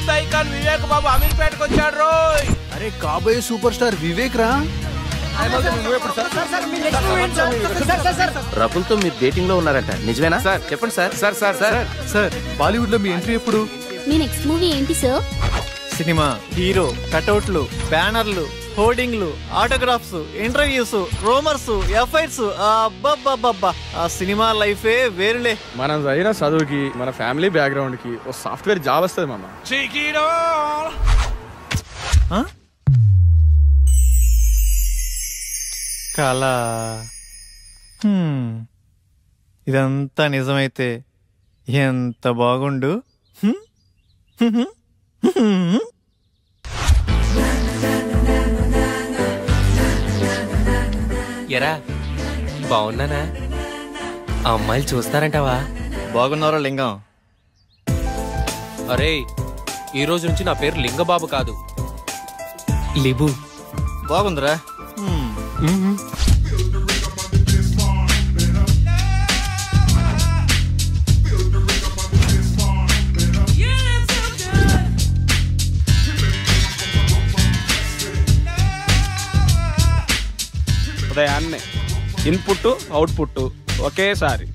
Youth icon Vivek Babu అమీర్పేటకు వచ్చాడు రోయ్. అరే కాబోయే సూపర్ స్టార్ వివేక్ రా. రకుల్తో మీరు డేటింగ్ లో ఉన్నారంట, నిజమేనా? సార్ చెప్పండి sir. Sir sir sir sir Bollywood లో మీ ఎంట్రీ ఎప్పుడు? మీ నెక్స్ట్ మూవీ ఏంటి సార్? సినిమా, హీరో, కటౌట్లు, బ్యానర్లు, హోర్డింగ్లు, ఆటోగ్రాఫ్స్, ఇంటర్వ్యూస్, రోమర్స్, ఎఫ్ఐఆర్స్. అబ్బబ్బబ్బబ్బా, ఆ సినిమా లైఫే వేరులే. మనం చదివిన చదువుకి మన ఫ్యామిలీ బ్యాక్గ్రౌండ్ కి ఓ సాఫ్ట్వేర్ జాబ్ వస్తుంది మామ. కళ. ఇదంతా నిజమైతే ఎంత బాగుండు. ఎరా బాగున్నానా? ఆ అమ్మాయిలు చూస్తారంటావా? బాగున్నారా లింగం? అరే ఈ రోజు నుంచి నా పేరు లింగబాబు కాదు, లిబు. బాగుందిరా. ఉదయాన్నే ఇన్పుట్ అవుట్పుట్ ఒకేసారి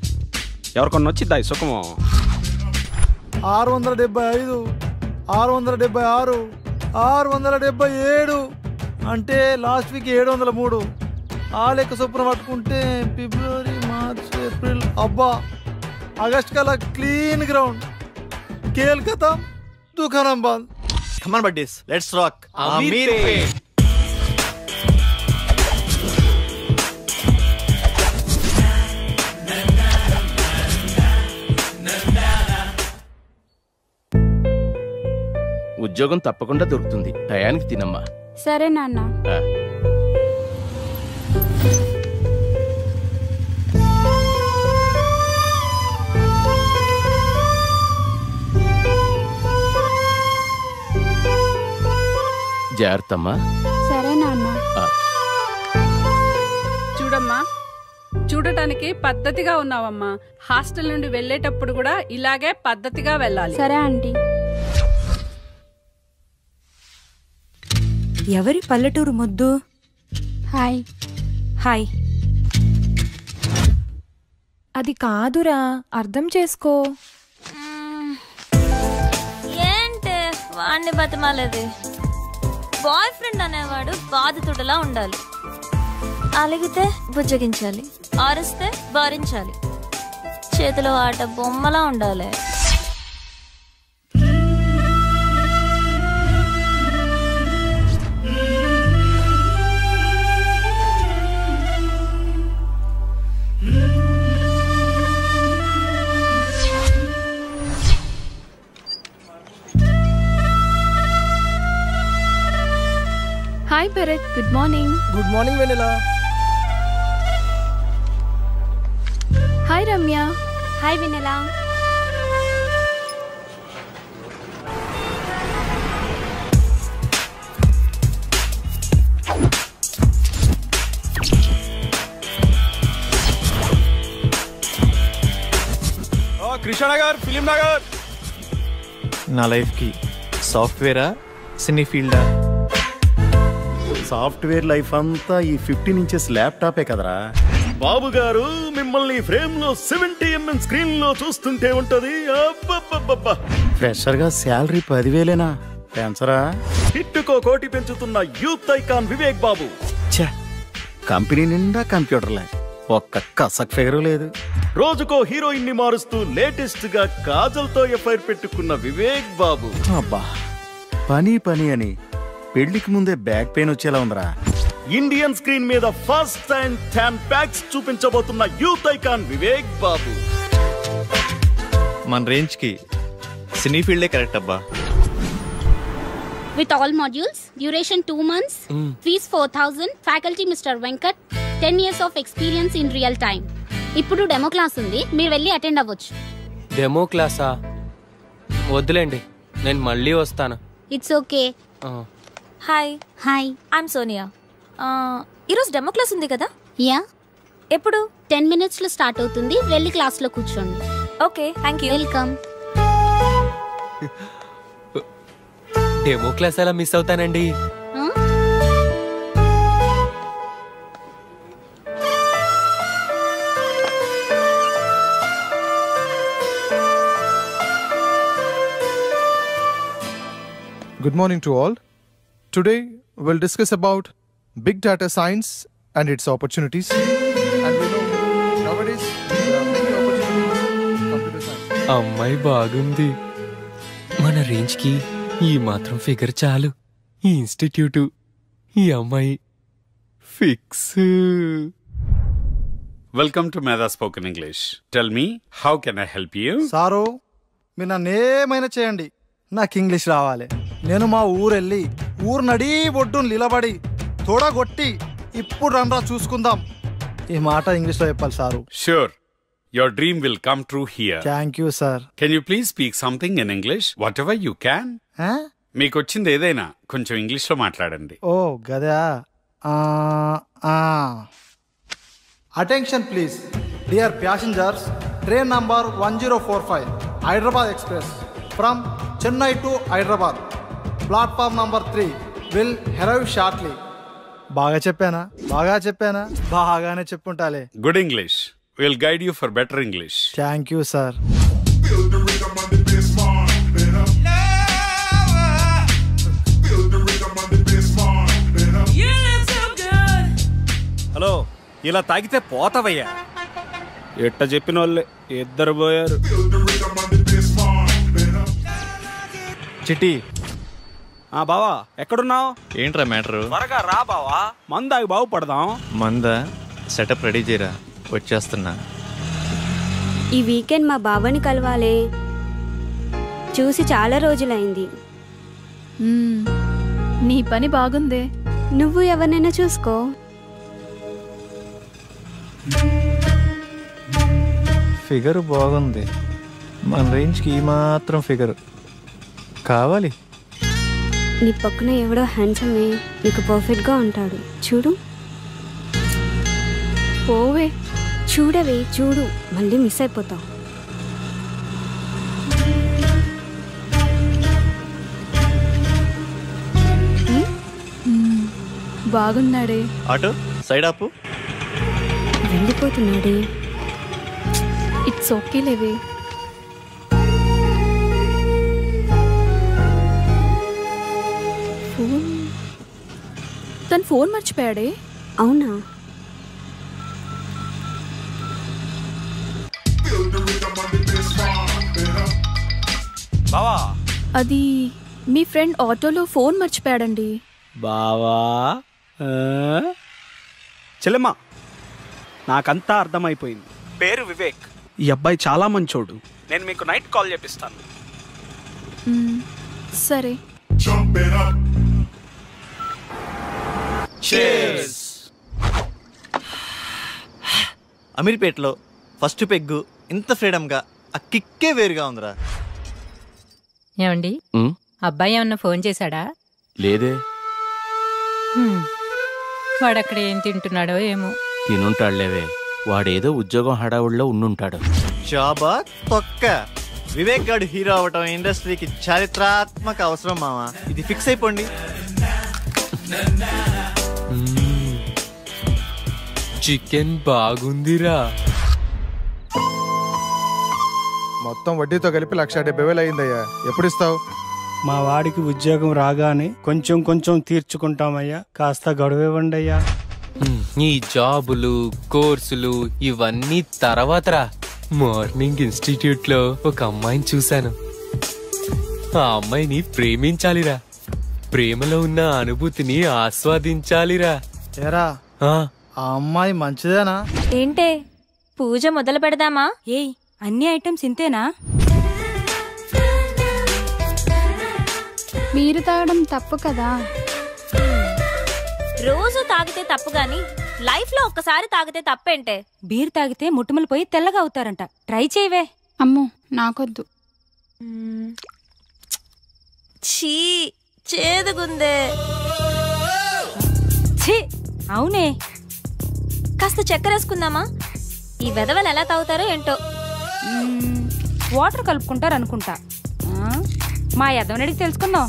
ఎవరికొన్న వచ్చిద్దా సుఖము. 675, 676, 677 అంటే లాస్ట్ వీక్ 703. ఆ లెక్క చొప్పున పట్టుకుంటే ఫిబ్రవరి, మార్చ్, ఏప్రిల్, అబ్బా ఆగస్ట్ కల్లా క్లీన్ గ్రౌండ్. కేల్ ఖతం, దుకాణం బంద్. కమాన్ బడ్డీస్, లెట్స్ రాక్. అమీర్పేట్. ఉద్యోగం తప్పకుండా దొరుకుతుంది, టయానికి తినమ్మా. సరే నాన్న. జాగ్రత్తమ్మా. సరే నాన్న. చూడమ్మా, చూడటానికి పద్ధతిగా ఉన్నావమ్మా. హాస్టల్ నుండి వెళ్ళేటప్పుడు కూడా ఇలాగే పద్ధతిగా వెళ్ళాలి. సరే ఆంటీ. ఎవరి పల్లెటూరు ముద్దు? హాయ్. హాయ్. అది కాదురా, అర్థం చేసుకో. ఏంటే వాడిని బతిమాలేది? బాయ్ ఫ్రెండ్ అనేవాడు బాధితుడిలా ఉండాలి. అలిగితే బుజ్జగించాలి, ఆరిస్తే భరించాలి, చేతిలో ఆట బొమ్మలా ఉండాలి. Hi Bharat, good morning. Good morning Vennela. Hi Ramya. Hi Vennela. Krishnanagar, Film Nagar. నా లైఫ్కి సాఫ్ట్వేరా, సినీ ఫీల్డా? సాఫ్ట్వేర్ లైఫ్ అంతా ఈ 15 ఇంచెస్ ల్యాప్టాపే కదరా బాబు గారు. మిమ్మల్ని ఫ్రేమ్ లో 70mm స్క్రీన్ లో చూస్తుంటే ఉంటది. ఫ్రెషర్ గా శాలరీ 10,000 పెంచరా? హిట్టుకో కోటి పెంచుతున్న యూత్ ఐకాన్ వివేక్ బాబు. కంపెనీ నిండా కంప్యూటర్లే, ఒక్క కసక్ ఫిగరు లేదు. రోజుకో హీరోయిన్ ని మారుస్తూ లేటెస్ట్ గా కాజల్ తో ఎఫ్ఐఆర్ పెట్టుకున్న వివేక్ బాబు. అబ్బా పని పని అని పెళ్లికి ముందే బ్యాక్ పెయిన్ వచ్చేలా ఉందిరా. ఇండియన్ స్క్రీన్ మీద ఫస్ట్ టైం 10 ప్యాక్స్ చూపించబోతున్న యూత్ ఐకాన్ వివేక్ బాబు. మన రేంజ్ కి సినీ ఫీల్డే కరెక్ట్ అబ్బా. With all modules, duration 2 months, fees 4,000, faculty Mr. Venkat, 10 years of experience in real time. ఇప్పుడు డెమో క్లాస్ ఉంది, మీరు వెళ్ళి అటెండ్ అవ్వచ్చు. డెమో క్లాసా? వద్దులేండి, నేను మళ్ళీ వస్తాను. It's okay. Hi. Hi, I'm Sonia. ఈరోజు డెమో క్లాస్ ఉంది కదా? యా. ఎప్పుడు? 10 minutes లో స్టార్ట్ అవుతుంది, వెళ్ళి క్లాస్ లో కూర్చోండి. Okay, thank you. Welcome. Demo class అలా మిస్ అవుతానండి. Good morning to all. Today we'll discuss about big data science and its opportunities. And we know nowadays there are many opportunities in computer science. అమ్మాయి బాగుంది. మన range కి ఈ మాత్రం figure చాలు. ఈ ఇన్స్టిట్యూట్, ఈ అమ్మాయి ఫిక్స్. వెల్కమ్ టు మేధా spoken English. Tell me, how can I help you? Sir, మీరు నన్ను ఏమైనా చేయండి, నాకు ఇంగ్లీష్ రావాలి. నేను మా ఊరెళ్ళి ఊరు నడి ఒడ్డును నిలబడి తోడగొట్టి ఇప్పుడు రండ్రా చూసుకుందాం ఈ మాట ఇంగ్లీష్లో చెప్పాలి sir. Sure. Your dream will come true here. Thank you sir. Can you please speak something in English? Whatever you can. మీకు వచ్చింది ఏదైనా కొంచెం ఇంగ్లీష్లో మాట్లాడండి. ఓ గదా. Attention please dear passengers, train number 1045 Hyderabad express from Chennai to Hyderabad platform number 3 will arrive shortly. బాగా చెప్పానా? బాగానే చెప్పుంటాలే. Good English. We'll guide you for better English. Thank you sir. Hello, ఇలా తాగితే పోతావయ్యా. ఎట్ట చెప్పిన వాళ్ళే ఇద్దరు పోయారు. చిట్టి, బావా ఎక్కడున్నావు? ఏంట్రా మ్యాటరు? త్వరగా రా బావా, మందాగి బాగుపడదాం. మందా సెటప్ రెడీ చేయరా, వచ్చేస్తున్నా. ఈ వీకెండ్ మా బావని కలవాలే, చూసి చాలా రోజులైంది. నీ పని బాగుందే. నువ్వు ఎవరినైనా చూసుకో. ఫిగర్ బాగుంది, మన రేంజ్కి ఈ మాత్రం ఫిగర్ కావాలి. నీ పక్కన ఎవడో హ్యాండ్సమే నీకు పర్ఫెక్ట్గా ఉంటాడు, చూడు. పోవే, చూడవే, చూడు, మళ్ళీ మిస్ అయిపోతావు. బాగున్నాడే. ఆటో సైడ్ ఆపు. వెళ్ళిపోతున్నాడే. ఇట్స్ ఓకే లేవే. తను ఫోన్ మర్చిపోయాడే. అవునా? బావా, అది మీ ఫ్రెండ్ ఆటోలో ఫోన్ మర్చిపోయాడండి. బావా చెల్లెమ్మా, నాకంతా అర్థమైపోయింది. పేరు వివేక్. ఈ అబ్బాయి చాలా మంచోడు. నేను మీకు నైట్ కాల్ చేపిస్తాను. సరే. అమీర్పేటలో ఫస్ట్ పెగ్గు ఇంత ఫ్రీడమ్గా ఆ కిక్కే వేరుగా ఉందిరా. ఏమండి, అబ్బాయి ఏమన్నా ఫోన్ చేశాడా? లేదే. వాడక్కడ ఏం తింటున్నాడో ఏమో. తినుంటాడులేవే, వాడేదో ఉద్యోగం హడావుడిలో ఉండుంటాడు. జాబా తొక్క. వివేక్ గాడు హీరో అవటం ఇండస్ట్రీకి చారిత్రాత్మక అవసరం మామ, ఇది ఫిక్స్ అయిపోండి. చికెన్ బాగుందిరా. మొత్తం వడ్డీతో కలిపి 1,70,000 అయిందయ్యా. ఎప్పుడు ఇస్తావు? మా వాడికి ఉద్యోగం రాగానే కొంచెం కొంచెం తీర్చుకుంటామయ్యా, కాస్త గడువివ్వండి అయ్యా. ఈ జాబులు, కోర్సులు ఇవన్నీ తర్వాతరా. మార్నింగ్ ఇన్స్టిట్యూట్ లో ఒక అమ్మాయిని చూశాను. ఆ అమ్మాయిని ప్రేమించాలిరా, ప్రేమలో ఉన్న అనుభూతిని ఆస్వాదించాలిరా. ఏరా, ఆ అమ్మాయి మంచిదేనా? ఏంటే, పూజ మొదలు పెడదామా? ఏయ్, అన్ని ఐటమ్స్ ఇంతేనా? మీరు తాగడం తప్పు కదా. రోజు తాగితే తప్పు గాని లైఫ్ లో ఒక్కసారి తాగితే తప్పేంటే? బీర్ తాగితే ముట్టుమలు పోయి తెల్లగా అవుతారంట. ట్రై చేయవే. అమ్మో, నాకొద్దు. ఛీ, చేదుగుందే. ఛీ, అవునే. కాస్త చక్కెర వేసుకుందామా? ఈ వెధవలు ఎలా తాగుతారో ఏంటో. వాటర్ కలుపుకుంటారు అనుకుంటా. మా యదవనడికి తెలుసుకుందాం.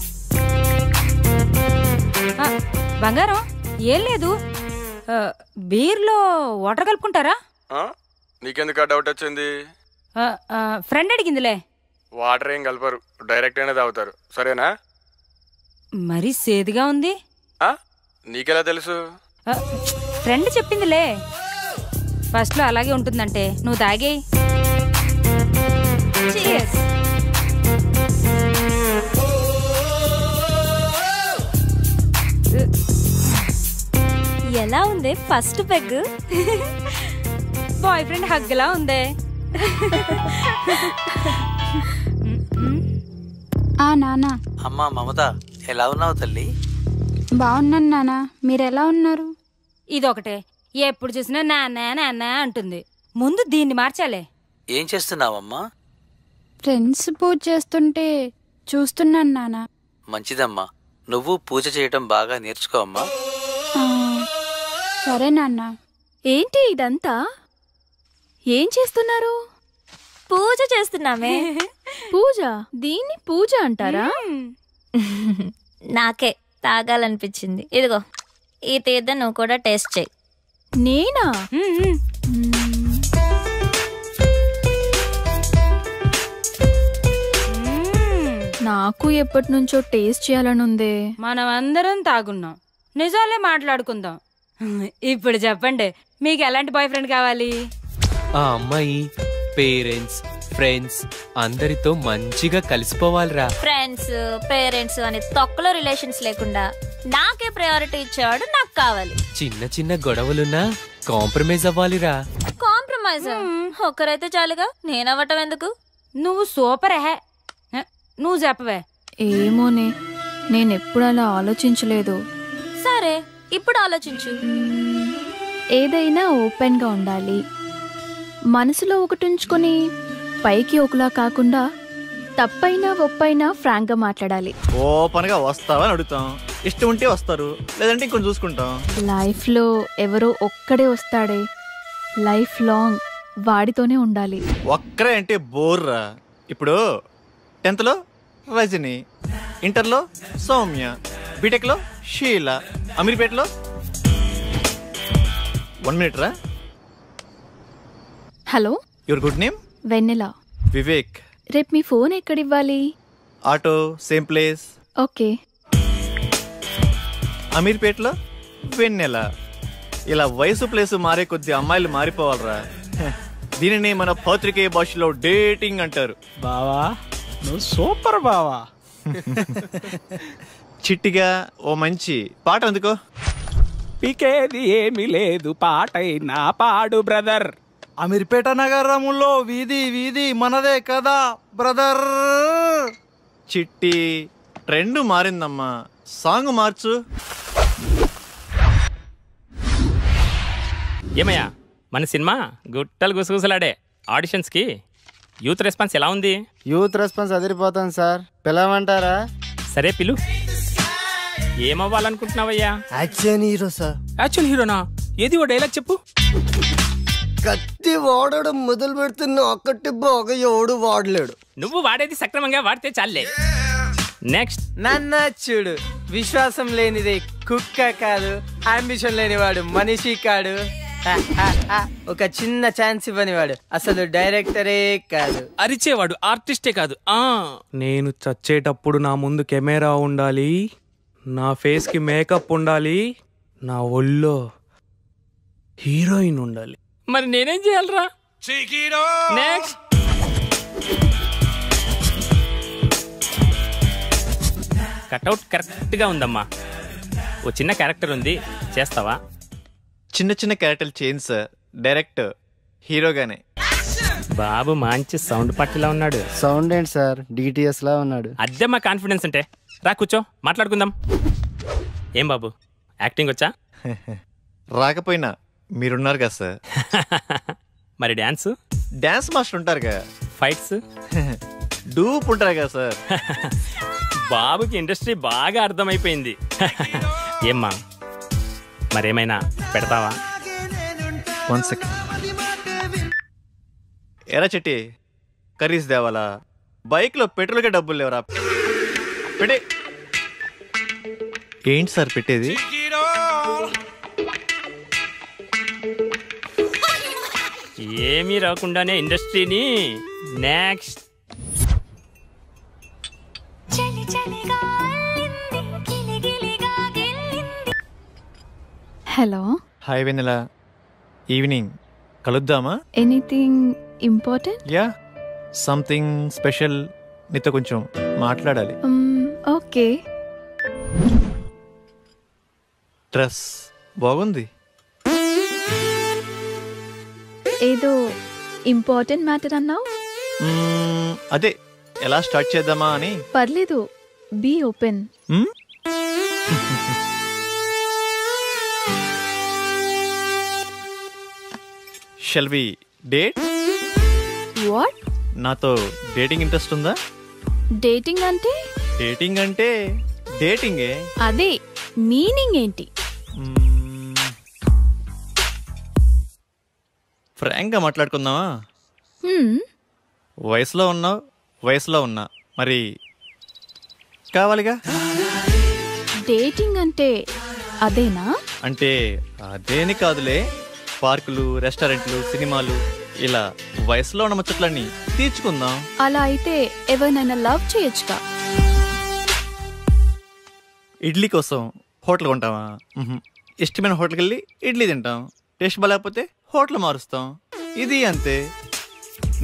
బంగారం ఏం లేదు, బీర్లో వాటర్ కలుపుకుంటారా? నీకెందుకు డౌట్ వచ్చింది? ఫ్రెండ్ అడిగిందిలే. వాటర్ ఏం కలపరు, డైరెక్ట్ గానే తాగుతారు. సరేనా? మరీ సేదుగా ఉంది. నీకెలా తెలుసు? ఫ్రెండ్ చెప్పిందిలే. ఫస్ట్ లో అలాగే ఉంటుందంటే నువ్వు తాగేయి. ఎలా ఉంది ఫస్ట్ పెగ్? బాయ్ ఫ్రెండ్ హగ్లా ఉందే. నానా. అమ్మా మమత, ఎలా ఉన్నావు తల్లి? బాగున్నాను నానా, మీరెలా ఉన్నారు? ఇదొకటే, ఎప్పుడు చూసినా నాన్న నాన్న అంటుంది. ముందు దీన్ని మార్చాలే. ఏం చేస్తున్నావమ్మా? ఫ్రెండ్స్ పూజ చేస్తుంటే చూస్తున్నాను నానా. మంచిదమ్మా, నువ్వు పూజ చేయటం బాగా నేర్చుకో అమ్మా. సరే నాన్న. ఏంటి ఇదంతా? ఏం చేస్తున్నారు? పూజ చేస్తున్నామే. పూజ? దీన్ని పూజ అంటారా? నాకే తాగాలనిపించింది. ఇదిగో ఈ తీర్థం నువ్వు కూడా టేస్ట్ చేయి. నేనా? నాకు ఎప్పటి నుంచో టేస్ట్ చేయాలని ఉంది. మనం అందరం తాగున్నాం, నిజాలే మాట్లాడుకుందాం. ఇప్పుడు చెప్పండి, మీకు ఎలాంటి బాయ్ ఫ్రెండ్ కావాలి? ఆ అమ్మాయి పేరెంట్స్ ఫ్రెండ్స్ అందరితో మంచిగా కలిసిపోవాలిరా. ఫ్రెండ్స్ పేరెంట్స్ అని తొక్కలో రిలేషన్స్ లేకుండా నాకే ప్రయారిటీ ఇచ్చేవాడు నాకు కావాలి. చిన్న చిన్న గొడవలున్నా కాంప్రమైజ్ అవ్వాలిరా. కాంప్రమైజ్ ఒక్కరైతే చాలుగా, నేనవ్వటం ఎందుకు? నువ్వు సూపర్ హే. నువ్వు చెప్పవే. ఏమోనే, నేనెప్పుడు అలా ఆలోచించలేదు. సరే ఇప్పుడు ఆలోచించు. ఏదైనా ఓపెన్గా ఉండాలి, మనసులో ఒకటి ఉంచుకొని పైకి ఒకలా కాకుండా తప్పైనా ఒప్పైనా ఫ్రాంక్గా మాట్లాడాలి. ఓపెన్గా వస్తావని అడుగుతాం, ఇష్టం ఉంటే వస్తారు, లేదంటే ఇంకొంచెం చూసుకుంటాం. లైఫ్లో ఎవరో ఒక్కడే వస్తాడే, లైఫ్ లాంగ్ వాడితోనే ఉండాలి. ఒక్కరే అంటే బోర్రా. ఇప్పుడు 10th లో రజని, ఇంటర్లో సౌమ్య, బీటెక్లో షీలా, అమీర్పేటలో 1 minute రా. Hello, your good name? Vennela. Vivek. రేపు మీ ఫోన్ ఎక్కడివ్వాలి? Auto same place. ఓకే. అమీర్పేటలో వెన్నెల. ఇలా వయసు ప్లేసు మారే కొద్ది అమ్మాయిలు మారిపోవాలరా. దీనిని మన పత్రికేయ భాషలో డేటింగ్ అంటారు. బావా నువ్వు సూపర్ బావా. చిట్టిగా ఓ మంచి పాట అందుకో. పీకేది ఏమీ లేదు, పాటైనా పాడు బ్రదర్. అమీర్పేట నగరములో వీధి వీధి మనదే కదా బ్రదర్. చిట్టి ట్రెండ్ మారిందమ్మా, సాంగ్ మార్చు. ఏమయ్యా, మన సినిమా గుట్టలు గుసగుసలాడే ఆడిషన్స్కి యూత్ రెస్పాన్స్ ఎలా ఉంది? యూత్ రెస్పాన్స్ అదిరిపోతాను సార్, పిలవమంటారా? సరే పిలు. ఏమవ్వాలనుకుంటున్నావయ్యా? Action hero sir. యాక్షన్ హీరోనా? ఏది ఓ డైలాగ్ చెప్పు. కత్తి వాడడం మొదలు పెడుతున్న ఒక్కటి బాగా ఎవడు వాడలేడు. నువ్వు వాడేది సక్రమంగా వాడితే చాలే. నెక్స్ట్. నన్న చూడు, విశ్వాసం లేనిది కుక్క కాదు, అంబిషన్ లేనివాడు మనిషి కాడు, ఒక చిన్న ఛాన్స్ ఇవ్వనివాడు అసలు డైరెక్టరే కాదు, అరిచేవాడు ఆర్టిస్టే కాదు. నేను చచ్చేటప్పుడు నా ముందు కెమెరా ఉండాలి, నా ఫేస్ కి మేకప్ ఉండాలి, నా ఒళ్ళో హీరోయిన్ ఉండాలి. మరి నేనేం చేయాలరా? నెక్స్ట్. కట్అవుట్ కరెక్ట్ గా ఉందమ్మా. ఓ చిన్న క్యారెక్టర్ ఉంది, చేస్తావా? చిన్న చిన్న క్యారెక్టర్లు చేంజ్ సార్, డైరెక్ట్ హీరోగానే. బాబు మంచి సౌండ్ పట్టిలా ఉన్నాడు. సౌండ్ ఏంటి సార్, డిటిఎస్ లా ఉన్నాడు. అదే మా కాన్ఫిడెన్స్ అంటే. రా కూర్చో, మాట్లాడుకుందాం. ఏం బాబు, యాక్టింగ్ వచ్చా? రాకపోయినా మీరున్నారు కదా సార్. మరి డాన్స్? డాన్స్ మాస్టర్ ఉంటారు కదా. ఫైట్స్? డూప్ ఉంటారు కదా సార్. బాబుకి ఇండస్ట్రీ బాగా అర్థమైపోయింది. ఏమ్మా, మరేమైనా పెడతావా? 1 second. ఎరా చెట్టి, కర్రీస్ దేవాలా? బైక్లో పెట్రోల్కే డబ్బులు లేవరా? పెట్టి ఏంటి సార్ పెట్టేది? ఏమీ రాకుండానే ఇండస్ట్రీని next. Hello. Hi Vennela, evening కలుద్దామా? Anything important? Yeah, something special. నీతో కొంచెం మాట్లాడాలి. ఓకే. డ్రెస్ బాగుంది. ఏదో ఇంపార్టెంట్ మ్యాటర్ అన్నావు. అదే ఎలా స్టార్ట్ చేద్దామా అని. పర్లేదు, be open. Shall we date? What? నాతో డేటింగ్ ఇంట్రెస్ట్ ఉందా? డేటింగ్ అంటే? డేటింగ్ అంటే డేటింగే. అదే మీనింగ్ ఏంటి? ఫ్రాంక్గా మాట్లాడుకుందామా? వయసులో ఉన్నావు, వయసులో ఉన్నా, మరి కావాలిగా. డేటింగ్ అంటే అదేనా? అంటే అదేని కాదులే, పార్కులు, రెస్టారెంట్లు, సినిమాలు, ఇలా వయసులో ఉన్న ముచ్చట్లన్నీ తీర్చుకుందాం. అలా అయితే ఎవరినైనా లవ్ చేయొచ్చుగా. ఇడ్లీ కోసం హోటల్ కొంటావా? ఇష్టమైన హోటల్కి వెళ్ళి ఇడ్లీ తింటాం. టేస్ట్ బాగాలేకపోతే హోటల్ మారుస్తాం. ఇది అంతే.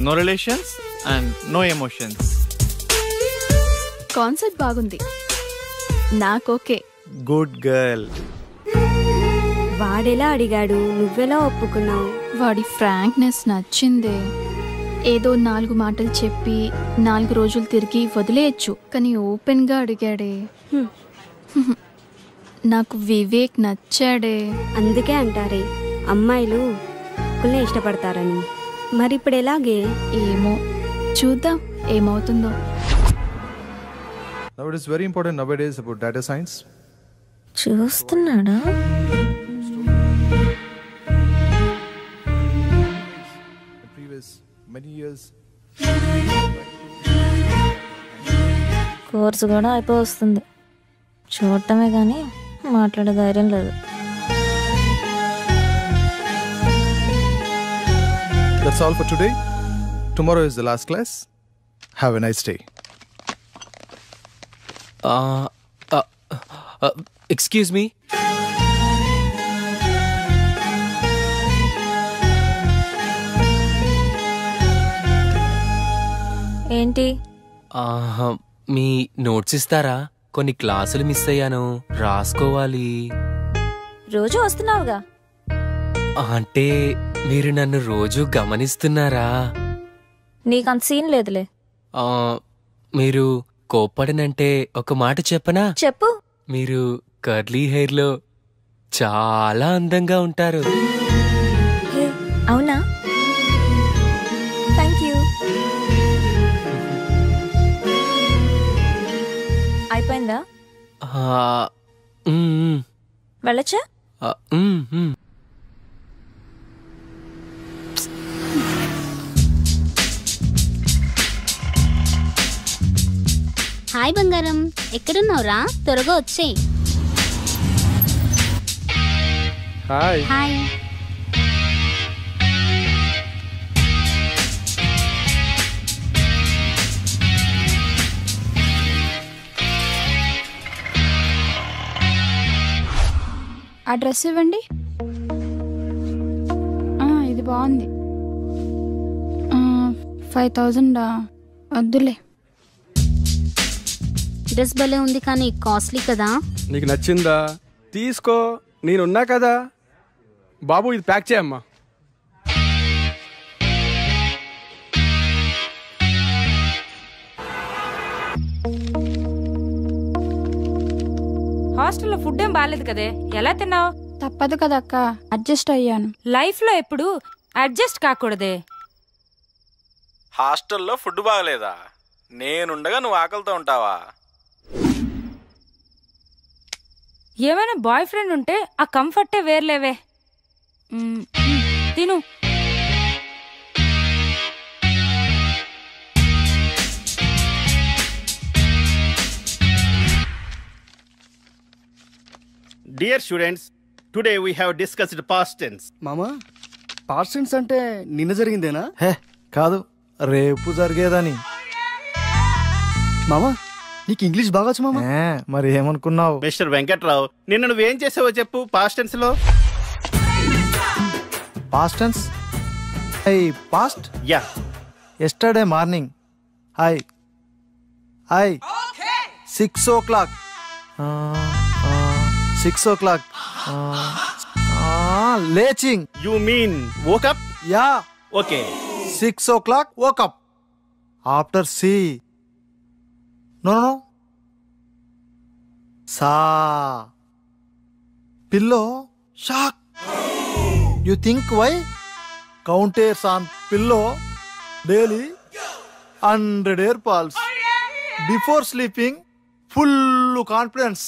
No relations and no emotions. Concept బాగుంది, నాకోకే. Good girl. వాడెలా అడిగాడు, నువ్వెలా ఒప్పుకున్నావు? వాడి ఫ్రాంక్నెస్ నచ్చిందే. ఏదో 4 మాటలు చెప్పి 4 రోజులు తిరిగి వదిలేయచ్చు, కానీ ఓపెన్గా అడిగాడే. నాకు వివేక్ నచ్చాడే. అందుకే అంటారే అమ్మాయిలు ఒక్కళ్ళే ఇష్టపడతారని. మరి ఇప్పుడు ఎలాగే? ఏమో, చూద్దాం ఏమవుతుందో. Now it is very important nowadays about data science. చూస్తున్నాడా? Previous many years. Course కూడా అయిపో వస్తుంది. చూడటమే కానీ మాట్లాడే ధైర్యం లేదు. That's all for today. Tomorrow is the last class. Have a nice day. Excuse me. ఏంటి? మీ నోట్స్ ఇస్తారా? కొన్ని క్లాసులు మిస్ అయ్యాను, రాసుకోవాలి. రోజు వస్తున్నావుగా. అంటే మీరు నన్ను రోజు గమనిస్తున్నారా? నీకంత సీన్ లేదులే. మీరు కోప్పడనంటే ఒక మాట చెప్పనా? చెప్పు. మీరు కర్లీ హెయిర్ లో చాలా అందంగా ఉంటారు. అవునా? Thank you. అయిపోయిందా? వెళ్ళచ్చా? హాయ్ బంగారం, ఎక్కడున్నావురా? త్వరగా వచ్చేయ్. హాయ్. హాయ్. ఆ డ్రెస్ ఇవ్వండి. ఇది బాగుంది. 5000 వద్దులే. డ్రెస్ భలే ఉంది కానీ కాస్ట్లీ కదా. నీకు నచ్చిందా? తీసుకో, నేనున్నా కదా. బాబు ఇది ప్యాక్ చేయమ్మా. హాస్టల్లో ఫుడ్ ఏం బాగాలేదు కదే, ఎలా తిన్నావు? తప్పదు కదా అక్క, అడ్జస్ట్ అయ్యాను. లైఫ్ లో ఎప్పుడు అడ్జస్ట్ కాకూడదే. హాస్టల్లో ఫుడ్ బాగలేదా? నేనుండగా నువ్వు ఆకలితో ఉంటావా? ఏమైనా బాయ్ ఫ్రెండ్ ఉంటే ఆ కంఫర్టే వేర్లేవే. తిను. Dear students, today we have discussed past tense. మామా పాస్ట్ టెన్స్ అంటే నిన్న జరిగిందేనా? హే కాదు, రేపు జరిగేదని. మామా నీకు ఇంగ్లీష్ బాగా వచ్చు మామా. మరి ఏమనుకున్నావు? మిస్టర్ వెంకట్రావు, నిన్న నువ్వేం చేసావో చెప్పు పాస్ట్ టెన్స్ లో. Past tense. I past. Yeah. Yesterday morning I 6 o'clock. 6 o'clock. లేచింగ్. You mean woke up? Ya. Okay. 6 o'clock woke up. After see. No. Sa. Pillow. Shock. You think why? Counters on pillow daily 100 air pulse. Before sleeping, full confidence.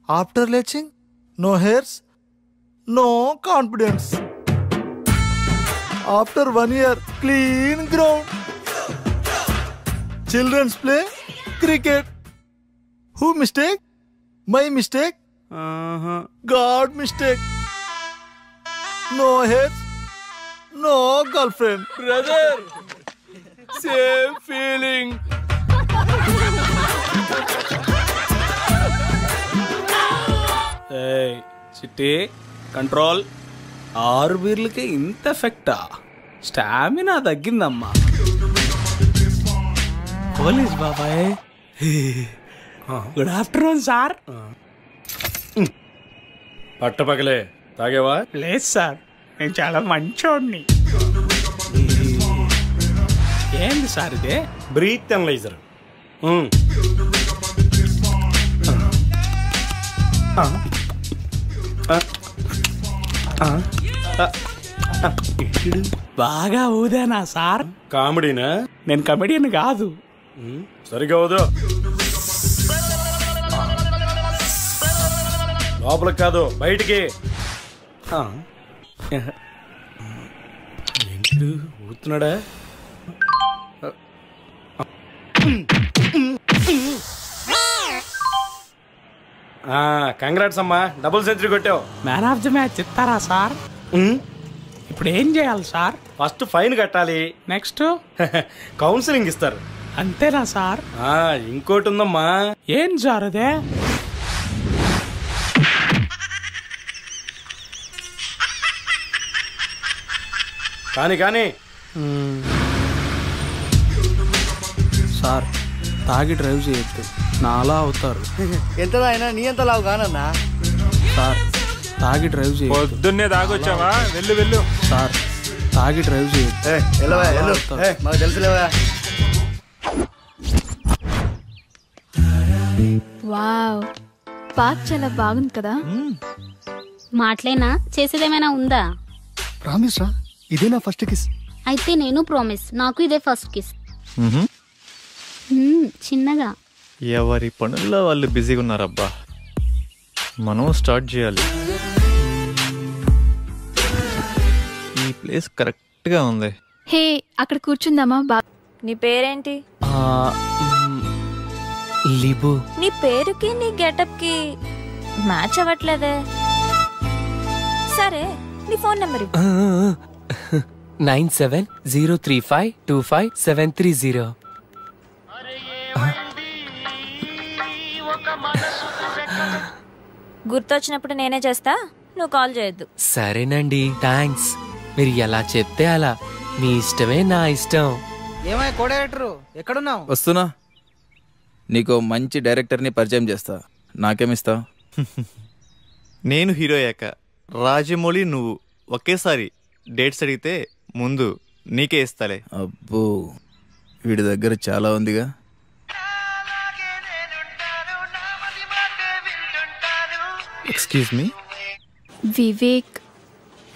After leaching, no hairs, no confidence. After 1 year, clean ground. Children's play cricket. Who mistake? My mistake? God mistake. No hairs, no girlfriend. Brother, same feeling. చిట్టి control. 6 బీర్లకే ఇంత ఎఫెక్టా? Stamina తగ్గిందమ్మా. Police బాబాయ్. Good afternoon sir. పట్టపగలే తాగేవా? లేదు sir, నేను చాలా మంచోడిని. ఏంది sir ఇదే? Breath analyser. బాగా ఊదేనా సార్? కామెడీనా? నేను కమెడియన్ కాదు. సరిగా ఊదు. లోపలికి కాదు, బయటికి. ఏంటి ఊతున్నాడా? కంగ్రాట్స్ అమ్మా, డబుల్ సెంచరీ కొట్టావు. మ్యాన్ ఆఫ్ ది మ్యాచ్ ఇస్తారా సార్? ఇప్పుడు ఏం చేయాలి సార్? ఫస్ట్ ఫైన్ కట్టాలి. నెక్స్ట్ కౌన్సిలింగ్ ఇస్తారు. అంతేనా సార్? ఇంకోటి ఉందమ్మా. ఏం సార్ అదే? కానీ సార్, తాగి డ్రైవ్ చేయొద్దు, నాలా అవుతారు. ఎంత అయినా నీ ఎంత లావు కానన్నా. సార్, తాగి డ్రైవ్ చేయొద్దు. పొద్దున్నే తాగొచ్చావా? వెళ్ళు. సార్, తాగి డ్రైవ్ చేయొద్దు. మాకు తెలుసులేవా. వావ్, పార్క్ చాలా బాగుంది కదా. మాటలేనా, చేసేదేమైనా ఉందా? ప్రామిస్ రా, ఇదే నా ఫస్ట్ కిస్. అయితే నేను ప్రామిస్, నాకు ఇదే ఫస్ట్ కిస్. చిన్నగా. ఎవరి పనుల్లో వాళ్ళు బిజీగా ఉన్నారబ్బా. మనం స్టార్ట్ చేయాలి. ఈ ప్లేస్ కరెక్ట్గా ఉంది. హే, అక్కడ కూర్చుందామా? నీ పేరేంటి? లిబు. నీ పేరుకి నీ గెటప్ కి మ్యాచ్ అవ్వట్లేదే. సరే, నీ ఫోన్ నెంబర్ 9703525730. గుర్తొచ్చినప్పుడు నేనే చేస్తా, నువ్వు కాల్ చేయొద్దు. సరేనండి, థ్యాంక్స్. మీరు ఎలా చెప్తే అలా. మీ ఇష్టమే నా ఇష్టం. ఏమై కో డైరెక్టర్, ఎక్కడున్నావు? వస్తున్నా. నీకు మంచి డైరెక్టర్ని పరిచయం చేస్తా. నాకేమిస్తావు? నేను హీరో అయ్యాక రాజమౌళి నువ్వు ఒకేసారి డేట్స్ అడిగితే ముందు నీకే ఇస్తాలే. అబ్బో, వీడి దగ్గర చాలా ఉందిగా. Excuse me. వివేక్,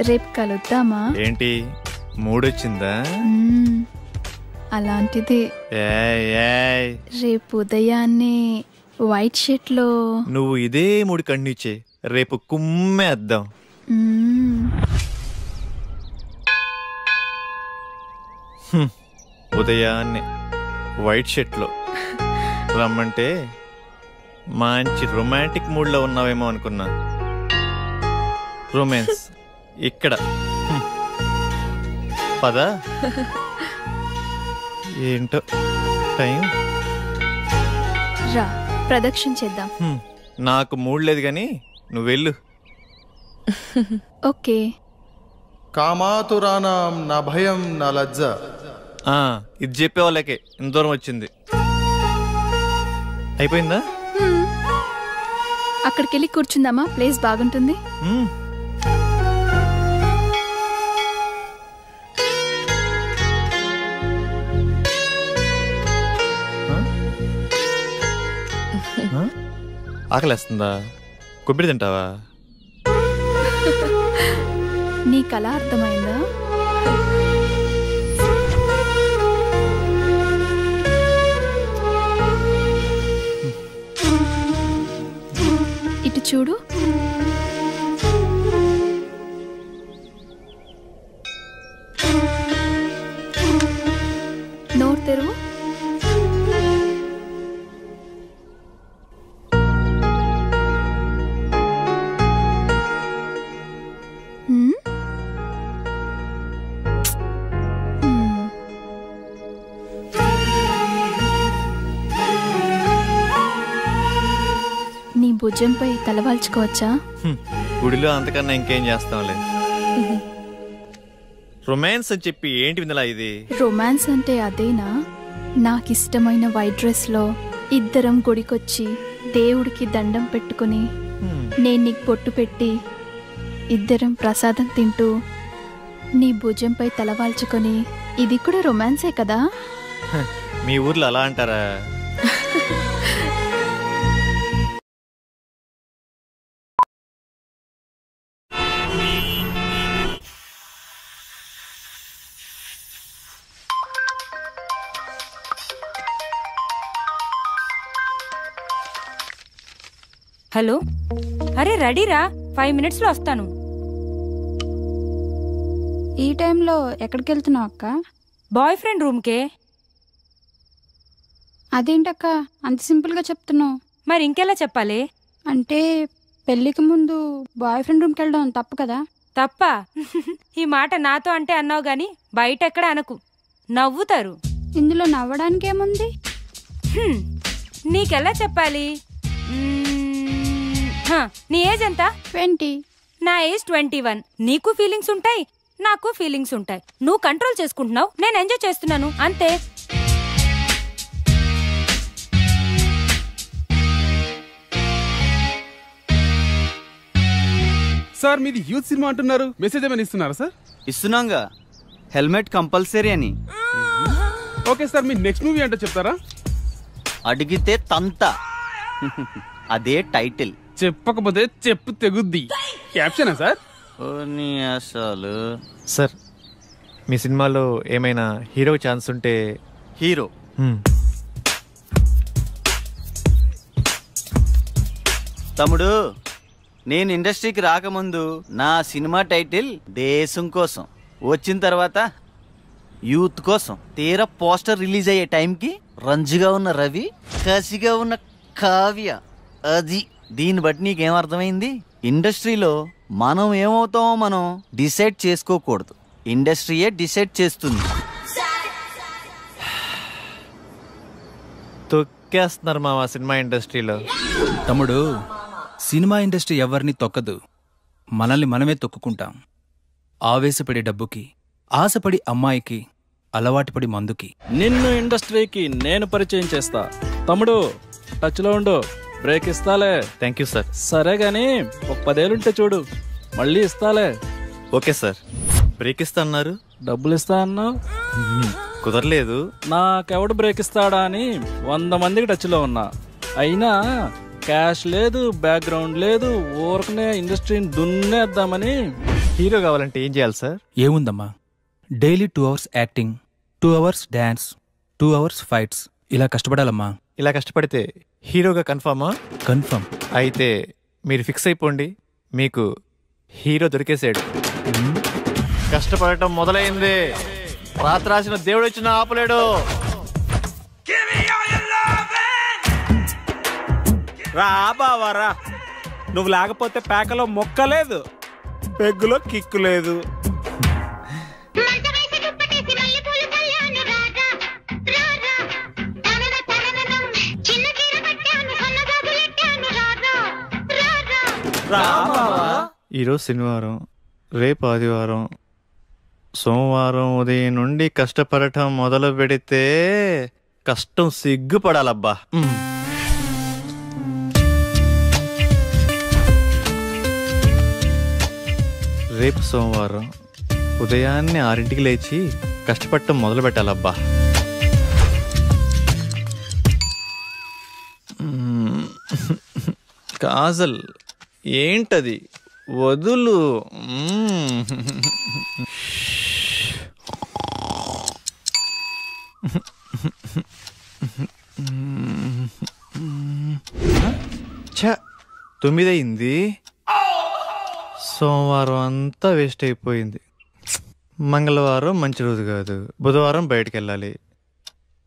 రేపు కలుద్దామా? ఏంటి మూడొచ్చిందా? అలాంటిదే. రేపు ఉదయాన్నే వైట్ షర్ట్ లో. నువ్వు ఇదే మూడు కండిచే, రేపు కుమ్మేద్దాం. ఉదయాన్నే వైట్ షర్ట్ లో రమ్మంటే మంచి రొమాంటిక్ మూడ్లో ఉన్నావేమో అనుకున్నా. రొమాన్స్ ఇక్కడ. పద. ఏంటో టైం. రా ప్రదక్షిణ చేద్దాం. నాకు మూడ్ లేదు కానీ నువ్వు వెళ్ళు. ఓకే. కామాతురానాం నా భయం నా లజ్జ. ఇది చెప్పే వాళ్ళకే ఇంత దూరం వచ్చింది. అయిపోయిందా? అక్కడికి వెళ్ళి కూర్చుందామా? ప్లేస్ బాగుంటుంది. ఆకలేస్తుందా? కొబ్బరి తింటావా? నీ కళ అర్థమైందా? ఇటు చూడు. నోరు తెరువు. నీ భుజంపై తలవాల్చుకోవచ్చా? గుడిలో అంతకన్నా ఇంకేం చేస్తాంలే. రొమాన్స్ అని చెప్పి ఏంటి విందలా ఇది? రొమాన్స్ అంటే అదేనా? నాకిష్టమైన వైట్ డ్రెస్ లో ఇద్దరం గుడికొచ్చి దేవుడికి దండం పెట్టుకుని నేను నీకు పొట్టు పెట్టి ఇద్దరం ప్రసాదం తింటూ నీ భుజంపై తలవాల్చుకొని, ఇది కూడా రొమాన్సే కదా? మీ ఊర్లో అలా అంటారా? హలో, అరే రెడీరా, 5 minutesలో వస్తాను. ఈ టైంలో ఎక్కడికి వెళ్తున్నావు అక్క? Boy friend రూమ్కే. అదేంటక్క అంత సింపుల్గా చెప్తున్నావు? మరి ఇంకెలా చెప్పాలి? అంటే పెళ్ళికి ముందు బాయ్ ఫ్రెండ్ రూమ్కి వెళ్ళడం తప్పు కదా? తప్ప? ఈ మాట నాతో అంటే అన్నావు గాని బయట ఎక్కడ అనకు, నవ్వుతారు. ఇందులో నవ్వడానికి ఏముంది? నీకెలా చెప్పాలి? నీ ఏజ్ ఎంత? 20. నా ఏజ్ 21. నీకు ఫీలింగ్స్ ఉంటాయి, నాకు ఫీలింగ్స్ ఉంటాయి. నువ్వు కంట్రోల్ చేసుకుంటున్నావు, నేను ఎంజాయ్ చేస్తున్నాను, అంతే. సార్ మీది యూత్ సినిమా అంటున్నారు, మెసేజ్ ఏమైనా ఇస్తున్నారా సార్? ఇస్తున్నాంగా, హెల్మెట్ కంపల్సరీ అని. ఓకే సార్, మీ నెక్స్ట్ మూవీ అంటే చెప్తారా? అడిగితే తంత, అదే టైటిల్. చెప్పకపోతే చెప్పు తెగుద్ది. క్యాప్షనా సార్? అసలు సార్, మీ సినిమాలో ఏమైనా హీరో ఛాన్స్ ఉంటే. హీరో తమ్ముడు, నేను ఇండస్ట్రీకి రాకముందు నా సినిమా టైటిల్ దేశం కోసం, వచ్చిన తర్వాత యూత్ కోసం. తీరా పోస్టర్ రిలీజ్ అయ్యే టైంకి రంజుగా ఉన్న రవి, కసిగా ఉన్న కావ్య. అది దీన్ని బట్టి నీకేమర్థమైంది? ఇండస్ట్రీలో మనం ఏమవుతామో మనం డిసైడ్ చేసుకోకూడదు, ఇండస్ట్రీయే డిసైడ్ చేస్తుంది. తొక్కేస్తున్నారు మా సినిమా ఇండస్ట్రీలో. తమ్ముడు, సినిమా ఇండస్ట్రీ ఎవరిని తొక్కదు, మనల్ని మనమే తొక్కుకుంటాం. ఆవేశపడి డబ్బుకి, ఆశపడి అమ్మాయికి, అలవాటుపడి మందుకి. నిన్ను ఇండస్ట్రీకి నేను పరిచయం చేస్తా. తమ్ముడు టచ్లో ఉండు, బ్రేక్ ఇస్తాలే. Thank you sir. సరే గాని ఒక 10 ఏళ్ళుంటే చూడు, మళ్ళీ ఇస్తాలే. Okay sir. బ్రేక్ ఇస్తా అన్నారు, డబ్బులు ఇస్తా అన్నావు, కుదరలేదు. నాకెవడు బ్రేక్ ఇస్తాడా అని 100 మందికి టచ్లో ఉన్నా, అయినా క్యాష్ లేదు, బ్యాక్గ్రౌండ్ లేదు, ఊరకనే ఇండస్ట్రీని దున్నేద్దామని. హీరో కావాలంటే ఏం చేయాలి సార్? ఏముందమ్మా, daily 2 hours acting, 2 hours dance, 2 hours fights, ఇలా కష్టపడాలమ్మా. ఇలా కష్టపడితే హీరోగా కన్ఫామా? కన్ఫర్మ్. అయితే మీరు ఫిక్స్ అయిపోండి, మీకు హీరో దొరికేసాడు. కష్టపడటం మొదలైంది, రాత్రి రాసిన దేవుడు వచ్చిన ఆపలేడు. రా బావా రా. నువ్వు లేకపోతే పేకలో మొక్క లేదు, పెగ్గులో కిక్కు లేదు. ఈరోజు శనివారం, రేపు ఆదివారం, సోమవారం ఉదయం నుండి కష్టపడటం మొదలు పెడితే కష్టం సిగ్గుపడాలబ్బా. రేపు సోమవారం ఉదయాన్నే 6ంటికి లేచి కష్టపడటం మొదలు పెట్టాలబ్బా. కాజల్ ఏంటది? వదులు. ఛ, 9 అయింది. సోమవారం అంతా వేస్ట్ అయిపోయింది. మంగళవారం మంచి రోజు కాదు, బుధవారం బయటికి వెళ్ళాలి.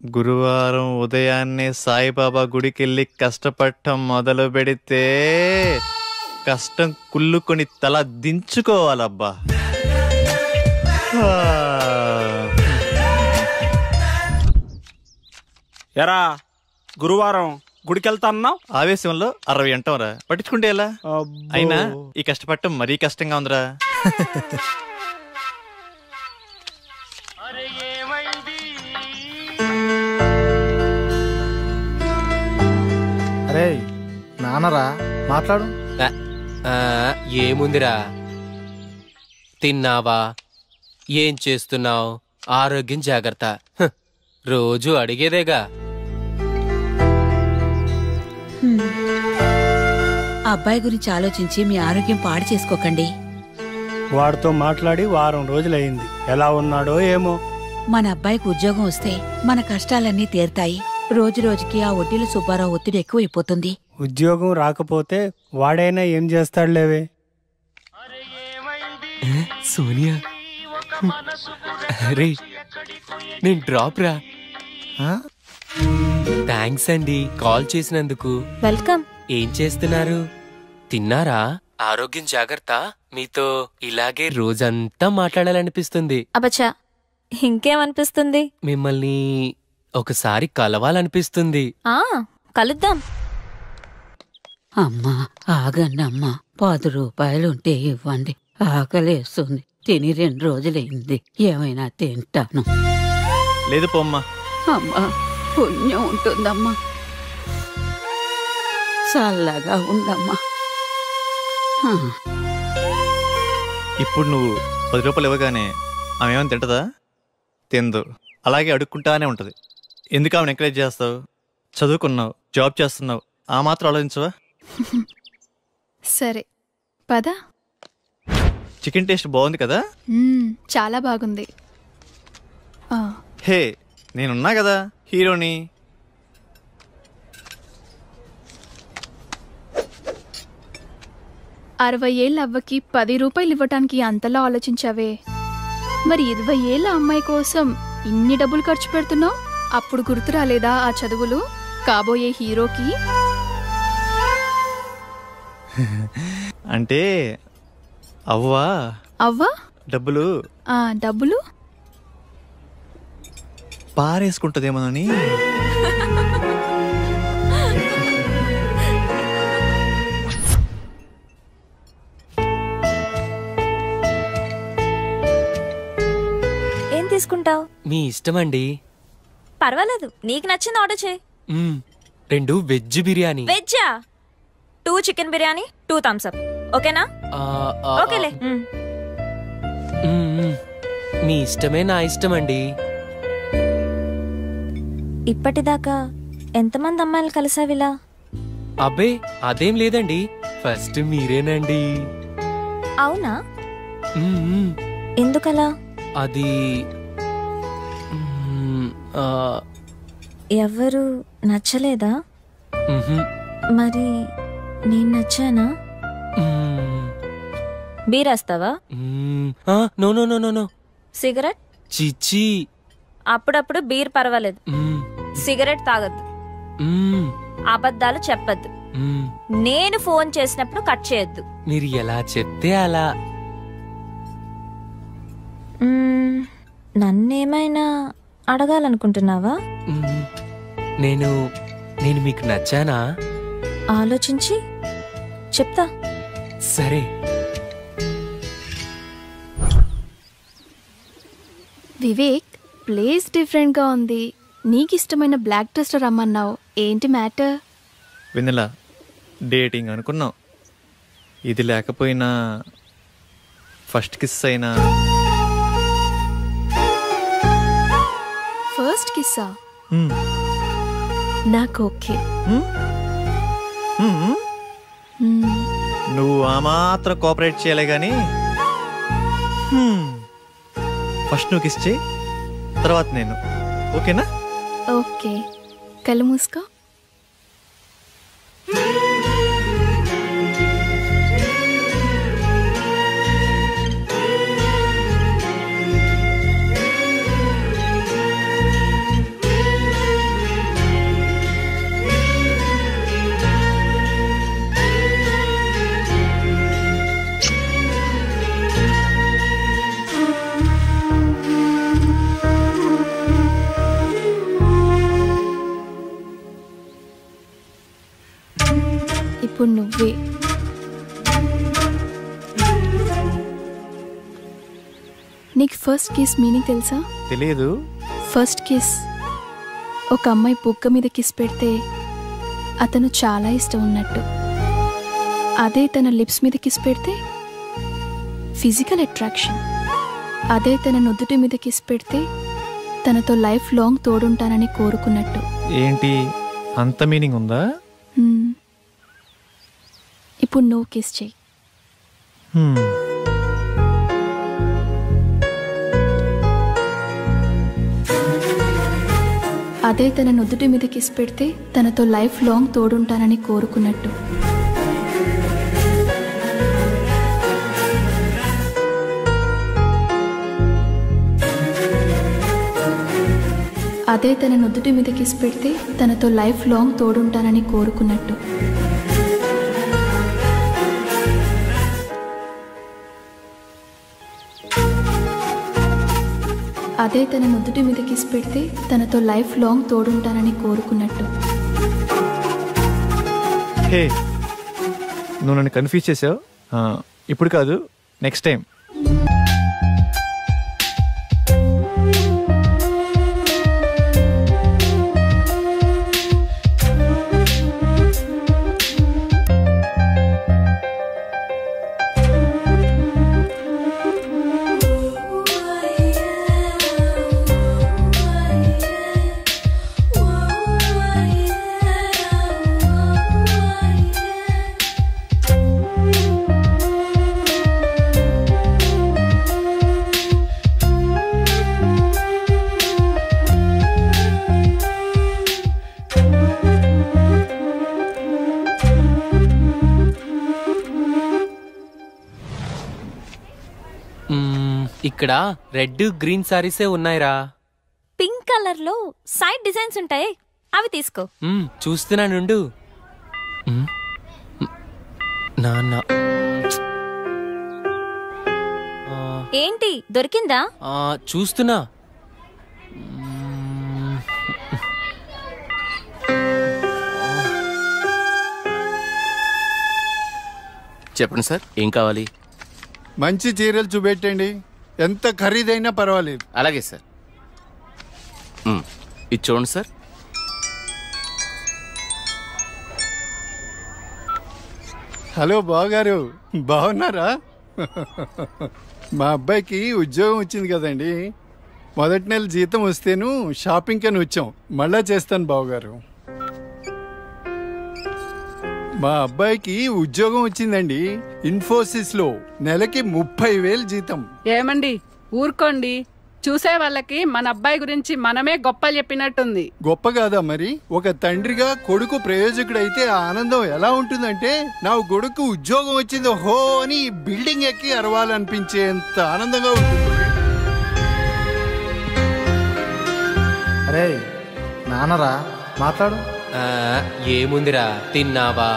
గురువారం ఉదయాన్నే సాయిబాబా గుడికి వెళ్ళి కష్టపడటం మొదలు పెడితే కష్టం కుళ్ళుకొని తల దించుకోవాలబ్బా. ఎరా గురువారం గుడికి వెళ్తా అన్నావు? ఆవేశంలో 60 అంటాంరా, పట్టించుకుంటే ఎలా? అయినా ఈ కష్టపడటం మరీ కష్టంగా ఉందిరా. అరే నాన్నరా, మాట్లాడు. ఏముందిరా, తిన్నావా, ఏం చేస్తున్నావు, ఆరోగ్యం జాగ్రత్త, రోజు అడిగేదేగా. అబ్బాయి గురించి ఆలోచించి మీ ఆరోగ్యం పాడు చేసుకోకండి. వాడితో మాట్లాడి వారం రోజులైంది, ఎలా ఉన్నాడో ఏమో. మన అబ్బాయికి ఉద్యోగం వస్తే మన కష్టాలన్నీ తీరుతాయి. రోజు రోజుకి ఆ వడ్డీల సుబ్బారావు ఒత్తిడి ఎక్కువైపోతుంది. ఉద్యోగం రాకపోతే వాడైనా ఏం చేస్తాడులేవే. సోనియా, రే నేను డ్రాప్ రా. థ్యాంక్స్ అండి కాల్ చేసినందుకు. వెల్కమ్. ఏం చేస్తున్నారు? తిన్నారా? ఆరోగ్యం జాగ్రత్త. మీతో ఇలాగే రోజంతా మాట్లాడాలనిపిస్తుంది. అబచ్చా, ఇంకేమనిపిస్తుంది? మిమ్మల్ని ఒకసారి కలవాలనిపిస్తుంది. కలుద్దాం. అమ్మా ఆగండి అమ్మా, 10 రూపాయలుంటే ఇవ్వండి, ఆకలేస్తుంది. తిని 2 రోజులైంది, ఏమైనా తింటాను. లేదు పోమ్మా. అమ్మా పుణ్యం ఉంటుందమ్మా, చల్లగా ఉందమ్మా. ఇప్పుడు నువ్వు 10 రూపాయలు ఇవ్వగానే ఆమె ఏమైనా తింటదా? తిందు. అలాగే అడుక్కుంటానే ఉంటది. ఎందుకు ఆమెను ఎంకరేజ్ చేస్తావు? చదువుకున్నావు, జాబ్ చేస్తున్నావు, ఆ మాత్రం ఆలోచించవా? సరే పద. చికెన్ టేస్ట్ బాగుంది కదా? చాలా బాగుంది. హే, నేనున్నా కదా హీరోని. అరవై ఏళ్ళ అవ్వకి 10 రూపాయలు ఇవ్వటానికి అంతలా ఆలోచించావే, మరి 20 ఏళ్ళ అమ్మాయి కోసం ఇన్ని డబ్బులు ఖర్చు పెడుతున్నావు? అప్పుడు గుర్తు రాలేదా ఆ చదువులు, కాబోయే హీరోకి? అంటే అవ్వా అవ్వా డబ్బులు డబ్బులు పారేసుకుంటదేమోనని. ఏం తీసుకుంటావు? మీ ఇష్టమండి. పర్వాలేదు, నీకు నచ్చింది ఆర్డర్ చేయి. 2 వెజ్ బిర్యానీ. వెజ్జా? 2 చికెన్ బిర్యానీ, 2 థమ్స్ అప్. ఓకేనా? ఓకేలే. మీ ఇష్టమే నా ఇష్టమండి. ఇప్పటిదాకా ఎంతమంది అమ్మాయిలు కలిసావిలా? అబ్బే అదేం లేదండి, ఫస్ట్ మీరేనండి. అవునా? ఎందుకలా? అది ఎవరు నచ్చలేదా? మరి నేను నచ్చానా? బీరేస్తావా? No no no no no. Cigarette? చిచ్చి. అప్పుడప్పుడు బీర్ పర్వాలేదు, సిగరెట్ తాగద్దు. అబద్ధాలు చెప్పద్దు. నేను ఫోన్ చేసినప్పుడు కట్ చేయొద్దు. మీరు ఎలా చెప్తే అలా. నన్నేమైనా అడగాలనుకుంటున్నావా? నేను మీకు నచ్చానా? ఆలోచించి చెప్తా. సరే. వివేక్, ప్లేస్ డిఫరెంట్గా ఉంది. నీకు ఇష్టమైన బ్లాక్ డ్రెస్లో రమ్మన్నావు, ఏంటి మ్యాటర్? వెన్నెలా, డేటింగ్ అనుకున్నాం. ఇది లేకపోయినా ఫస్ట్ కిస్ అయినా. ఫస్ట్ కిస్సా? నాకు ఓకే. నువ్వు ఆ మాత్రం కోఆపరేట్ చేయలే కానీ ఫస్ట్ నువ్వు కిస్ చేయి, తర్వాత నేను. ఓకేనా? ఓకే. కళ్ళు మూసుకో. ఇప్పుడు నువ్వే. నీకు ఫస్ట్ కిస్ మీనింగ్ తెలుసా? తెలియదు. ఫస్ట్ కిస్, ఒక అమ్మాయి బుగ్గ మీద కిస్ పెడితే అతను చాలా ఇష్టం ఉన్నట్టు. అదే తన లిప్స్ మీద కిస్ పెడితే ఫిజికల్ అట్రాక్షన్. అదే తన నుదుటి మీద కిస్ పెడితే తనతో లైఫ్ లాంగ్ తోడుంటానని కోరుకున్నట్టు. ఏంటి అంత మీనింగ్ ఉందా? ఇప్పుడు నువ్వు కిస్ చెయ్యి. అదే తన నుదుటి మీద కిస్ పెడితే తనతో లైఫ్ లాంగ్ తోడుంటానని కోరుకున్నట్టు. అదే తన నుదుటి మీద కిస్ పెడితే తనతో లైఫ్ లాంగ్ తోడుంటానని కోరుకున్నట్టు. అదే తన నుదుటి మీద కిస్ పెడితే తనతో లైఫ్ లాంగ్ తోడుంటానని కోరుకున్నట్టు. హే, నువ్వు నన్ను కన్ఫ్యూజ్ చేసావు. ఇప్పుడు కాదు, నెక్స్ట్ టైం. ఇక్కడ రెడ్ గ్రీన్ సారీసే ఉన్నాయిరా. పింక్ కలర్ లో సైడ్ డిజైన్స్ ఉంటాయి, అవి తీసుకో. చూస్తున్నానుండు. నాన్న ఏంటి దొరికిందా? చూస్తున్నా. చెప్పండి సార్, ఏం కావాలి? మంచి చీరలు చూపెట్టండి, ఎంత ఖరీదైనా పర్వాలేదు. అలాగే సార్. ఇది చూడండి సార్. హలో బావగారు, బాగున్నారా? మా అబ్బాయికి ఉద్యోగం వచ్చింది కదండి. మొదటి నెల జీతం వస్తేను షాపింగ్ అని వచ్చాం. మళ్ళా చేస్తాను బావగారు. మా అబ్బాయికి ఉద్యోగం వచ్చిందండి, ఇన్ఫోసిస్ లో. నెలకి 30,000 జీతం. ఏమండి ఊరుకోండి, చూసే వాళ్ళకి మన అబ్బాయి గురించి మనమే గొప్ప చెప్పినట్టుంది. గొప్ప కాదా మరి? ఒక తండ్రిగా కొడుకు ప్రయోజకుడైతే ఆనందం ఎలా ఉంటుందంటే, నా కొడుకు ఉద్యోగం వచ్చింది హో అని బిల్డింగ్ ఎక్కి అరవాలనిపించేంత ఆనందంగా ఉంటుంది. అరే నాన్నరా, మాట్లాడు. ఏముందిరా, తిన్నావా,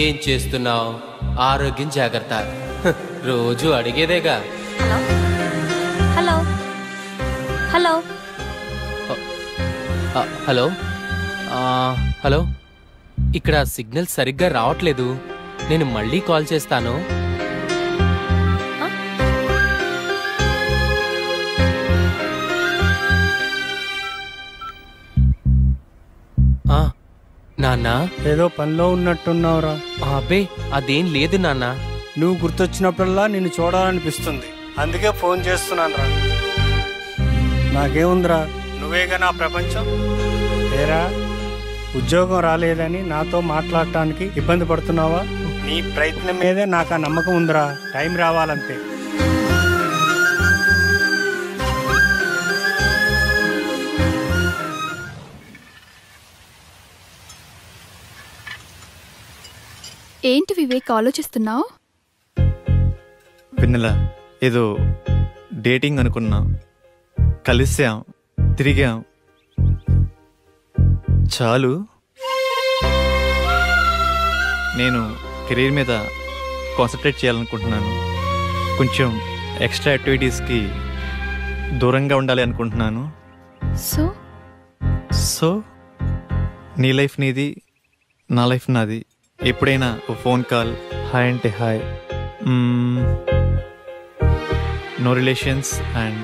ఏం చేస్తున్నావు, ఆరోగ్యం జాగ్రత్త, రోజు అడిగేదేగా. హలో హలో హలో హలో, ఇక్కడ సిగ్నల్ సరిగ్గా రావట్లేదు, నేను మళ్ళీ కాల్ చేస్తాను. నాన్న, ఏదో పనిలో ఉన్నట్టున్నావురా. అబ్బే అదేం లేదు నాన్న. నువ్వు గుర్తొచ్చినప్పుడల్లా నిన్ను చూడాలనిపిస్తుంది, అందుకే ఫోన్ చేస్తున్నాను రా. నాకేముందిరా, నువ్వేగా నా ప్రపంచం. ఏరా, ఉద్యోగం రాలేదని నాతో మాట్లాడటానికి ఇబ్బంది పడుతున్నావా? నీ ప్రయత్నం మీదే నాకు ఆ నమ్మకం ఉందిరా. టైం రావాలంతే. ఏంటి వివేక్ ఆలోచిస్తున్నావు? వెన్నెల, ఏదో డేటింగ్ అనుకున్నా, కలిసాం, తిరిగాం, చాలు. నేను కెరీర్ మీద కాన్సన్ట్రేట్ చేయాలనుకుంటున్నాను. కొంచెం ఎక్స్ట్రా యాక్టివిటీస్కి దూరంగా ఉండాలి అనుకుంటున్నాను. సో నీ లైఫ్ నీది, నా లైఫ్ నాది. ఎప్పుడైనా ఓ ఫోన్ కాల్, హాయ్ అంటే hi. No relations and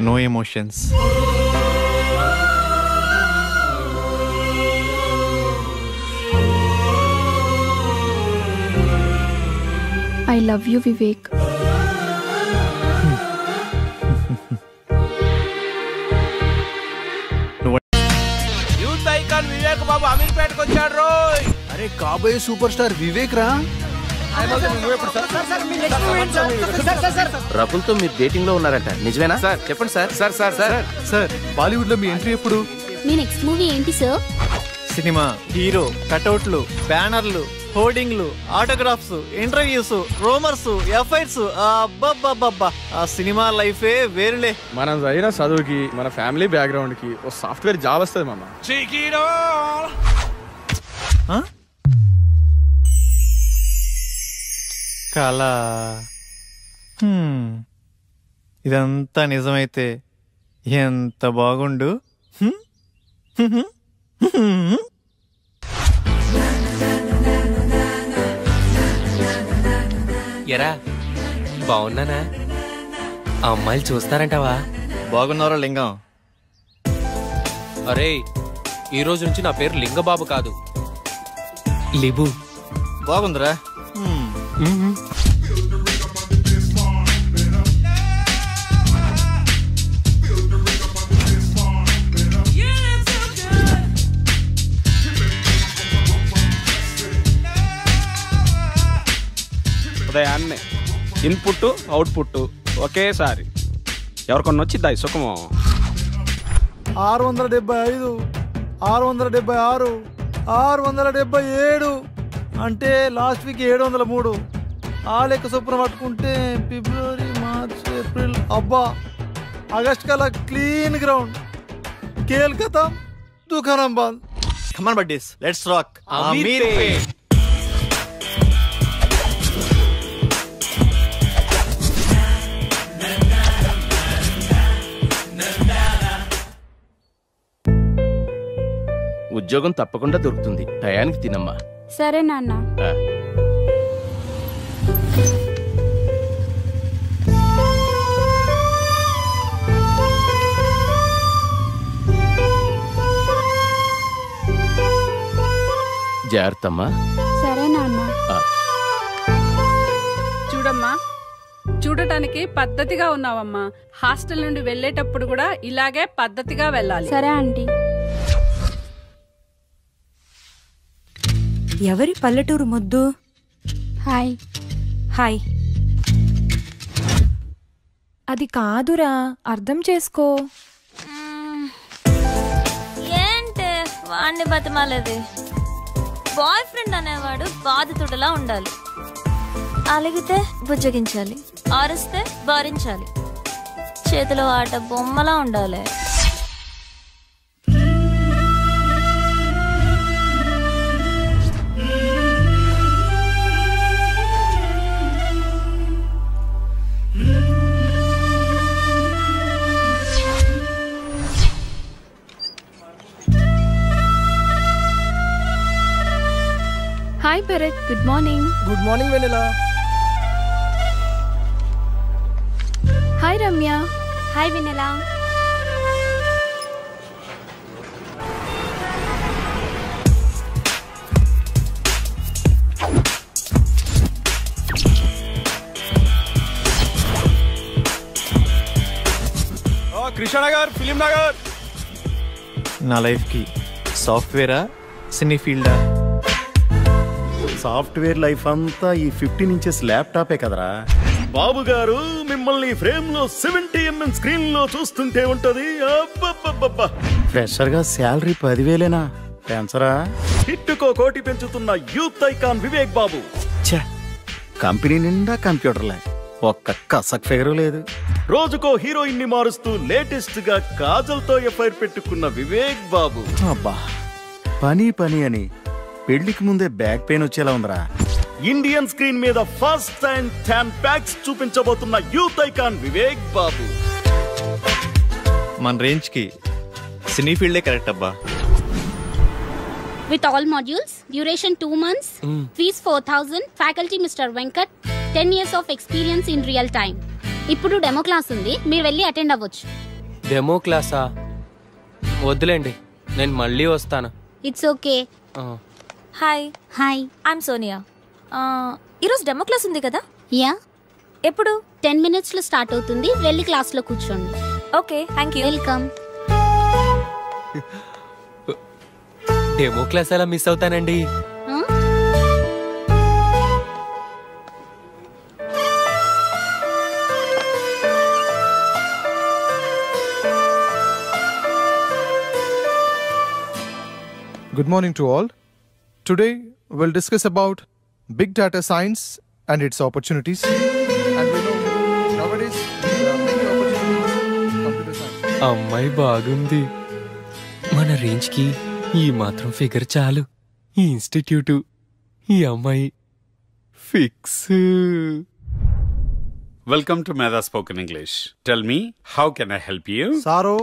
no emotions. I love you Vivek. Youth icon Vivek Babu అమీర్పేటకు వచ్చాడు రోయ్. అరే కాబోయే సూపర్ స్టార్ వివేక్ రా. రకుల్తో మీరు డేటింగ్ లో ఉన్నారంట, నిజమేనా? సార్ చెప్పండి sir. Sir sir sir sir, Bollywood లో మీ ఎంట్రీ ఎప్పుడు? మీ నెక్స్ట్ మూవీ ఏంటి సార్? సినిమా, హీరో, కటౌట్లు, బ్యానర్లు, హోర్డింగ్లు, ఆటోగ్రాఫ్స్, ఇంటర్వ్యూస్, రోమర్స్, ఎఫ్ఐఆర్స్. అబ్బబ్బబ్బబ్బా, ఆ సినిమా లైఫే వేరులే. మనం చదివిన చదువుకి, మన ఫ్యామిలీ బ్యాక్గ్రౌండ్ కి ఓ సాఫ్ట్వేర్ జాబ్ వస్తుంది మామ. కళ. ఇదంతా నిజమైతే ఎంత బాగుండు. ఎరా, బాగున్నానా? ఆ అమ్మాయిలు చూస్తారంటావా? బాగున్నారా లింగం? అరే, ఈ రోజు నుంచి నా పేరు లింగబాబు కాదు, లిబు. బాగుందిరా. ఉదయాన్నే ఇన్పుట్ అవుట్పుట్ ఒకేసారి. ఎవరికొన్న వచ్చిద్దా ఈ సుఖము? 675, 676, 677 అంటే లాస్ట్ వీక్ 703. ఆ లెక్క చొప్పున పట్టుకుంటే ఫిబ్రవరి, మార్చ్, ఏప్రిల్, అబ్బా ఆగస్ట్ కల్లా క్లీన్ గ్రౌండ్. కేల్ ఖతం, దుకాణం బంద్. Come on buddies, let's rock. Ameerpet. ఉద్యోగం తప్పకుండా దొరుకుతుంది, టయానికి తినమ్మా. సరే నాన్న. జాగ్రత్తమ్మా. సరే నాన్న. చూడమ్మా, చూడటానికి పద్ధతిగా ఉన్నావమ్మా. హాస్టల్ నుండి వెళ్ళేటప్పుడు కూడా ఇలాగే పద్ధతిగా వెళ్ళాలి. సరే ఆంటీ. ఎవరి పల్లెటూరు ముద్దు? హాయ్. హాయ్. అది కాదురా, అర్థం చేసుకో. ఏంటే వాడిని బతిమాలేది? బాయ్ ఫ్రెండ్ అనేవాడు బాధితుడిలా ఉండాలి. అలిగితే బుజ్జగించాలి, ఆరిస్తే భరించాలి, చేతిలో ఆట బొమ్మలా ఉండాలి. Hi Bharat, good morning. Good morning Vennela. Hi Ramya. Hi Vennela. Krishnanagar, Film Nagar. నా లైఫ్కి సాఫ్ట్వేరా సినీ ఫీల్డా? సాఫ్ట్వేర్ లైఫ్ అంతా ఈ 15 ఇంచెస్ ల్యాప్టాపే కదరా. బాబు గారు మిమ్మల్ని ఫ్రేమ్ లో 70mm స్క్రీన్ లో చూస్తుంటే ఉంటది. ఫ్రెషర్ గా శాలరీ 10,000 పెంచరా? హిట్టుకో కోటి పెంచుతున్న యూత్ ఐకాన్ వివేక్ బాబు. ఛే, కంపెనీ నిండా కంప్యూటర్లే, ఒక్క కసక్ ఫిగరు లేదు. రోజుకో హీరోయిన్ ని మారుస్తూ లేటెస్ట్ గా కాజల్ తో ఎఫ్ఐఆర్ పెట్టుకున్న వివేక్ బాబు. అబ్బా, పని పని అని పెళ్లికి ముందే బ్యాక్ పెయిన్ వచ్చేలా ఉందిరా. ఇండియన్ స్క్రీన్ మీద ఫస్ట్ టైం 10 ప్యాక్స్ చూపించబోతున్న యూత్ ఐకాన్ వివేక్ బాబు. మన రేంజ్ కి సినీ ఫీల్డే కరెక్ట్ అబ్బా. With all modules, duration 2 months, fees 4,000, faculty Mr. Venkat, 10 years of experience in real time. ఇప్పుడు డెమో క్లాస్ ఉంది, మీరు వెళ్ళి అటెండ్ అవ్వచ్చు. డెమో క్లాసా? వద్దులేండి, నేను మళ్ళీ వస్తాను. It's okay. Hi. Hi, I'm Sonia. ఈరోజు డెమో క్లాస్ ఉంది కదా? యా. ఎప్పుడు? 10 minutes లో స్టార్ట్ అవుతుంది, వెళ్ళి క్లాస్లో కూర్చోండి. Okay, thank you. Welcome. Demo class ఎలా మిస్ అవుతానండి? Good morning to all. Today we'll discuss about big data science and its opportunities. And we know nowadays there are many opportunities in computer science. అమ్మాయి బాగుంది. మన range కి ఈ మాత్రం figure చాలు. ఈ ఇన్స్టిట్యూట్, ఈ అమ్మాయి ఫిక్స్. వెల్కమ్ టు మేధా spoken English. Tell me, how can I help you? Sir,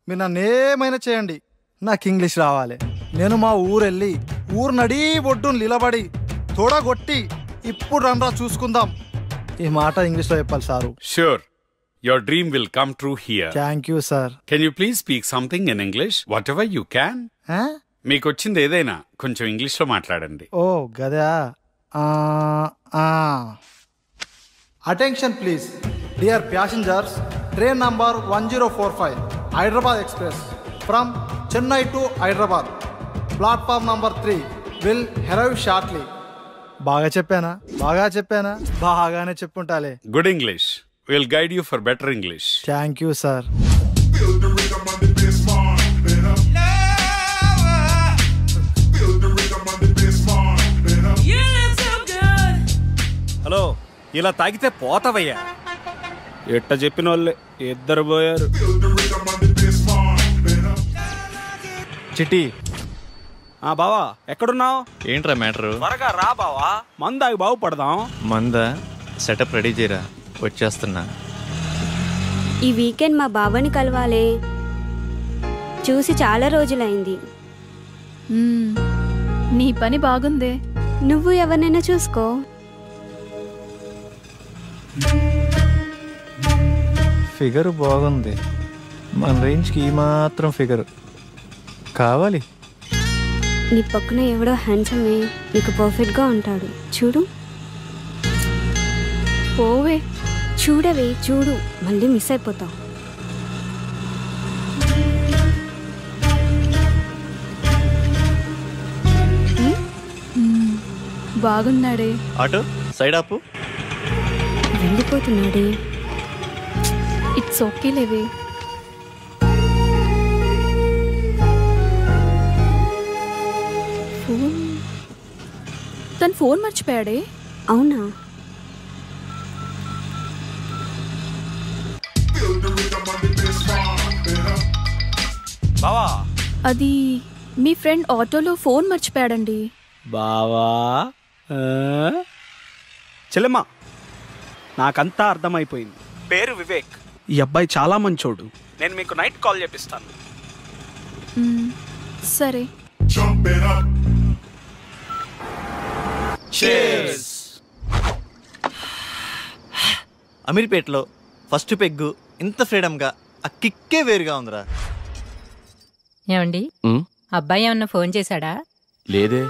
మీరు నన్ను ఏమైనా చేయండి, నాకు ఇంగ్లీష్ రావాలి. నేను మా ఊరెళ్ళి ఊరు నడీ ఒడ్డును నిలబడి తోడగొట్టి ఇప్పుడు రండ్రా చూసుకుందాం, ఈ మాట ఇంగ్లీష్లో చెప్పాలి sir. Sure, your dream will come true here. Thank you sir. Can you please speak something in English, whatever you can. మీకు వచ్చింది ఏదైనా కొంచెం ఇంగ్లీష్లో మాట్లాడండి. ఓ గదా. Attention please dear passengers, train number 1045 Hyderabad express from Chennai to Hyderabad, platform number 3 will arrive shortly. బాగా చెప్పానా? బాగానే చెప్పుంటాలే. Good English. Will guide you for better English. Thank you sir. Hello, ఇలా తాగితే పోతావయ్యా. ఎట్ట చెప్పిన వాళ్ళే ఇద్దరు పోయారు. చిట్టి. బావా, ఎక్కడున్నావు? ఏంట్రా మ్యాటరు? త్వరగా రా బావా, మందాగి బాగుపడదాం. మందా? సెటప్ రెడీ చేయరా, వచ్చేస్తున్నా. ఈ వీకెండ్ మా బాబాని కలవాలి, చూసి చాలా రోజులైంది. నీ పని బాగుందే. నువ్వు ఎవరినైనా చూసుకో. ఫిగర్ బాగుంది, మన రేంజ్కి ఈ మాత్రం ఫిగర్ కావాలి. నీ పక్కన ఎవడో హ్యాండ్సమే నీకు పర్ఫెక్ట్గా ఉంటాడు, చూడు. పోవే. చూడవే, చూడు, మళ్ళీ మిస్ అయిపోతావు. బాగున్నాడే. ఆటో సైడ్ ఆపు. వెళ్ళిపోతున్నాడే. ఇట్స్ ఓకే లేవే. తను ఫోన్ మర్చిపోయాడే. అవునా? బావా, అది మీ ఫ్రెండ్ ఆటోలో ఫోన్ మర్చిపోయాడండి. బావా, చెల్లెమ్మా, నాకంతా అర్థమైపోయింది. పేరు వివేక్, ఈ అబ్బాయి చాలా మంచోడు. నేను మీకు నైట్ కాల్ చేపిస్తాను. సరే. Cheers. అమీర్పేటలో ఫస్ట్ పెగ్గు ఇంత ఫ్రీడమ్గా ఆ కిక్కే వేరుగా ఉందిరా. ఏమండి అబ్బాయి ఏమన్నా ఫోన్ చేశాడా? లేదే.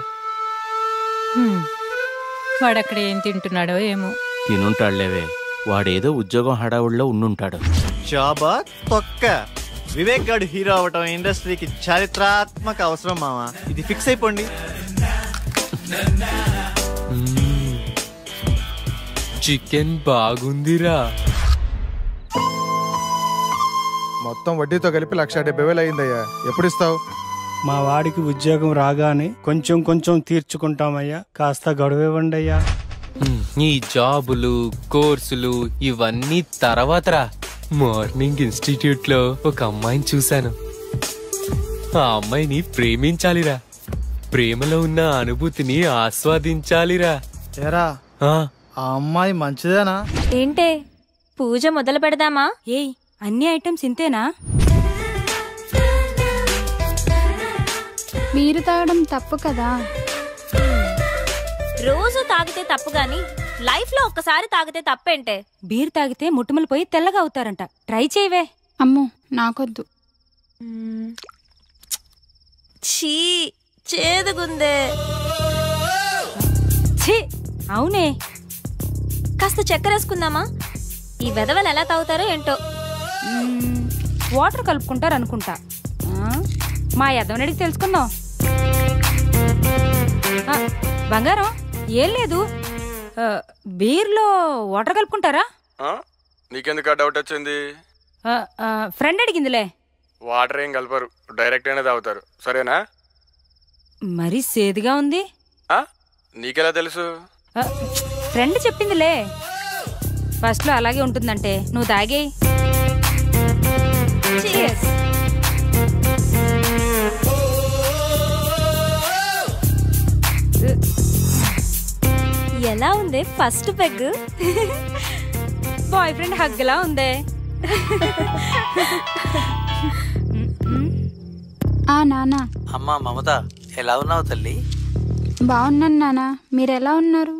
వాడక్కడ ఏం తింటున్నాడో ఏమో. తినుంటాడులేవే, వాడేదో ఉద్యోగం హడావుడిలో ఉండుంటాడు. జాబా తొక్క. వివేక్ గాడు హీరో అవటం ఇండస్ట్రీకి చారిత్రాత్మక అవసరం మావా. ఇది ఫిక్స్ అయిపోండి. చికెన్ బాగుందిరా. మొత్తం వడ్డీతో కలిపి 1,70,000 అయిందయ్యా. ఎప్పుడు ఇస్తావు? మా వాడికి ఉద్యోగం రాగానే కొంచెం కొంచెం తీర్చుకుంటామయ్యా, కాస్త గడువివ్వండి అయ్యా. ఈ జాబులు కోర్సులు ఇవన్నీ తర్వాతరా. మార్నింగ్ ఇన్స్టిట్యూట్ లో ఒక అమ్మాయిని చూశాను. ఆ అమ్మాయిని ప్రేమించాలిరా. ప్రేమలో ఉన్న అనుభూతిని ఆస్వాదించాలిరా. ఏరా ఆ అమ్మాయి మంచిదేనా? ఏంటే పూజ మొదలు పెడదామా? ఏయ్ అన్ని ఐటమ్స్ ఇంతేనా? మీరు తాగడం తప్పు కదా. రోజు తాగితే తప్పు గాని లైఫ్ లో ఒక్కసారి తాగితే తప్పేంటే? బీర్ తాగితే ముట్టుమలు పోయి తెల్లగా అవుతారంట. ట్రై చేయవే. అమ్మో నాకొద్దు. ఛీ చేదుగుందే. ఛీ అవునే. కాస్త చక్కెర వేసుకుందామా? ఈ వెధవలు ఎలా తాగుతారో ఏంటో. వాటర్ కలుపుకుంటారు అనుకుంటా. మా యదవనడికి తెలుసుకుందాం. బంగారం ఏం లేదు, బీర్లో వాటర్ కలుపుకుంటారా? నీకెందుకు డౌట్ వచ్చింది? ఫ్రెండ్ అడిగిందిలే. వాటర్ ఏం కలపరు, డైరెక్ట్ అయినా తాగుతారు. సరేనా? మరీ సేదుగా ఉంది. నీకెలా తెలుసు? ఫ్రెండ్ చెప్పిందిలే. ఫస్ట్ లో అలాగే ఉంటుందంటే నువ్వు తాగే. ఎలా ఉంది ఫస్ట్ పెగ్? బాయ్ ఫ్రెండ్ హగ్లా ఉందే. నానా. అమ్మా మమత, ఎలా ఉన్నావు తల్లి? బాగున్నాను నానా, మీరెలా ఉన్నారు?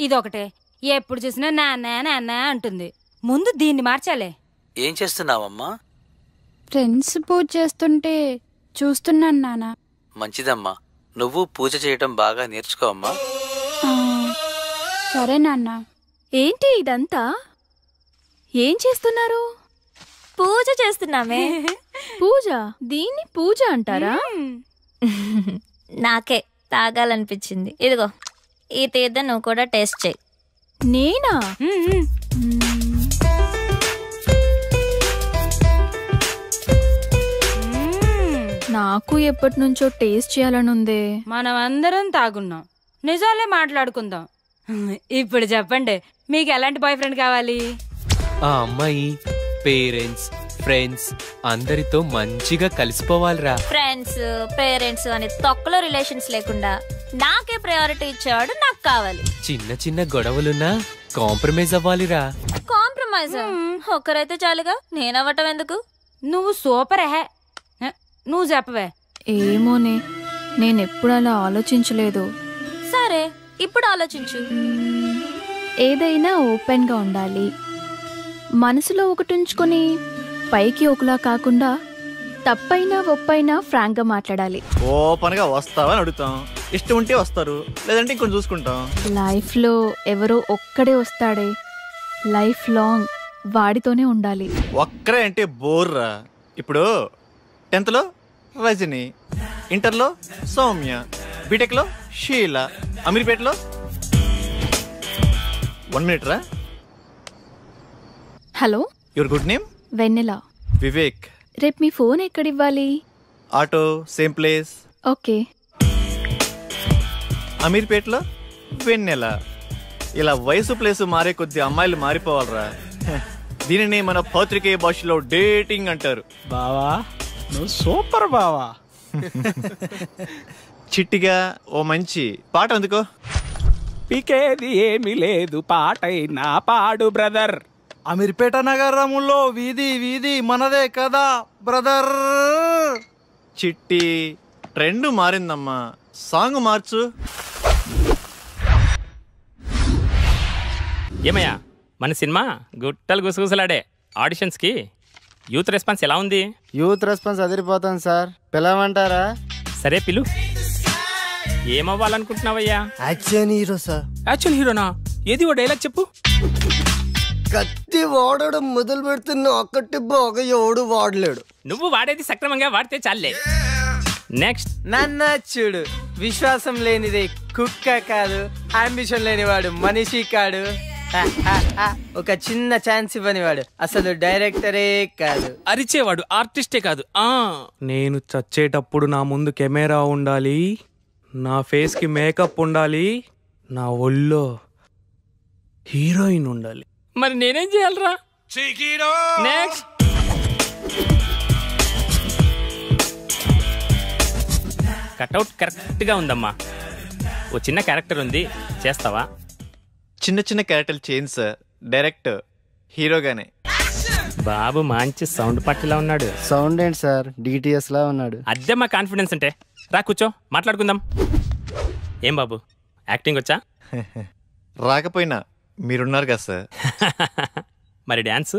ఇదొకటే ఎప్పుడు చూసినా నాన్న నాన్న అంటుంది. ముందు దీన్ని మార్చాలే. ఏం చేస్తున్నావమ్మా? ఫ్రెండ్స్ పూజ చేస్తుంటే చూస్తున్నాను నానా. మంచిదమ్మా, నువ్వు పూజ చేయటం బాగా నేర్చుకో అమ్మా. సరే నాన్న. ఏంటి ఇదంతా? ఏం చేస్తున్నారు? పూజ చేస్తున్నామే. పూజ? దీన్ని పూజ అంటారా? నాకే తాగాలనిపించింది. ఇదిగో ఈ తీర్థం నువ్వు కూడా టేస్ట్ చేయి. నేనా? నాకు ఎప్పటి నుంచో టేస్ట్ చేయాలనుందే. మనం అందరం తాగున్నాం, నిజాలే మాట్లాడుకుందాం. ఇప్పుడు చెప్పండి, మీకు ఎలాంటి బాయ్ ఫ్రెండ్ కావాలి? ఆ అమ్మాయి పేరెంట్స్ ఫ్రెండ్స్ అందరితో మంచిగా కలిసిపోవాలిరా. ఫ్రెండ్స్ పేరెంట్స్ అని తొక్కలో రిలేషన్స్ లేకుండా నాకే ప్రయారిటీ ఇచ్చేవాడు నాకు కావాలి. చిన్న చిన్న గొడవలున్నా కాంప్రమైజ్ అవ్వాలిరా. కాంప్రమైజ్? ఒక్కరైతే చాలుగా, నేనవ్వటం ఎందుకు? నువ్వు సూపర్ హే. నువ్వు చెప్పవే. ఏమోనే, నేనెప్పుడు అలా ఆలోచించలేదు. సరే ఇప్పుడు ఆలోచించు. ఏదైనా ఓపెన్గా ఉండాలి. మనసులో ఒకటి ఉంచుకొని పైకి ఒకలా కాకుండా తప్పైనా ఒప్పైనా ఫ్రాంక్గా మాట్లాడాలి. ఓపెన్గా వస్తావని అడుగుతాం, ఇష్టం ఉంటే వస్తారు, లేదంటే ఇంకొంచెం చూసుకుంటాం. లైఫ్లో ఎవరో ఒక్కడే వస్తాడే, లైఫ్ లాంగ్ వాడితోనే ఉండాలి. ఒక్కరే అంటే బోర్రా. ఇప్పుడు 10th రజని, ఇంటర్లో సౌమ్య, బీటెక్లో షీల, అమీర్పేటలో 1 minute రా. Hello, your good name? Vennela. Vivek. రేపు మీ ఫోన్ ఎక్కడివ్వాలి? Auto same place. ఓకే. అమీర్పేటలో వెన్నెల. ఇలా వయసు ప్లేసు మారే కొద్ది అమ్మాయిలు మారిపోవాలరా. దీనిని మన పత్రికే భాషలో డేటింగ్ అంటారు. బావా నువ్వు సూపర్ బావా. చిట్టిగా ఓ మంచి పాట అందుకో. పీకేది ఏమీ లేదు, పాటైనా పాడు బ్రదర్. అమీర్పేట నగరంలో వీధి వీధి మనదే కదా బ్రదర్. చిట్టి ట్రెండ్ మారిందమ్మా, సాంగ్ మార్చు. ఏమయ్యా మన సినిమా గుట్టలు గుసగుసలాడే ఆడిషన్స్కి యూత్ రెస్పాన్స్ ఎలా ఉంది? యూత్ రెస్పాన్స్ అదిరిపోతుంది సార్. పిలవమంటారా? సరే పిలు. ఏమవ్వాలనుకుంటున్నావయ్యా? Action hero sir. యాక్షన్ హీరోనా? ఏది ఓ డైలాగ్ చెప్పు. కత్తి వాడడం మొదలు పెడుతున్న ఒక్కటి బాగా ఎవడు వాడలేడు. నువ్వు వాడేది సక్రమంగా వాడితే చాలే. నెక్స్ట్. నన్న చూడు, విశ్వాసం లేనిది కుక్క కాదు, అంబిషన్ లేనివాడు మనిషి కాడు, ఒక చిన్న ఛాన్స్ ఇవ్వనివాడు అసలు డైరెక్టరే కాదు, అరిచేవాడు ఆర్టిస్టే కాదు. నేను చచ్చేటప్పుడు నా ముందు కెమెరా ఉండాలి, నా ఫేస్కి మేకప్ ఉండాలి, నా ఒళ్ళో హీరోయిన్ ఉండాలి. మరి నేనేం చేయాలరా? నెక్స్ట్. కట్అవుట్ కరెక్ట్గా ఉందమ్మా. ఓ చిన్న క్యారెక్టర్ ఉంది, చేస్తావా? చిన్న చిన్న క్యారెక్టర్లు చేయండి సార్, డైరెక్ట్ హీరోగానే. బాబు మంచి సౌండ్ పట్టిలా ఉన్నాడు. సౌండ్ ఏంటి సార్, డిటిఎస్ లా ఉన్నాడు. అదే మా కాన్ఫిడెన్స్ అంటే. రా కూర్చో, మాట్లాడుకుందాం. ఏం బాబు, యాక్టింగ్ వచ్చా? రాకపోయినా మీరున్నారు కదా సార్. మరి డ్యాన్స్?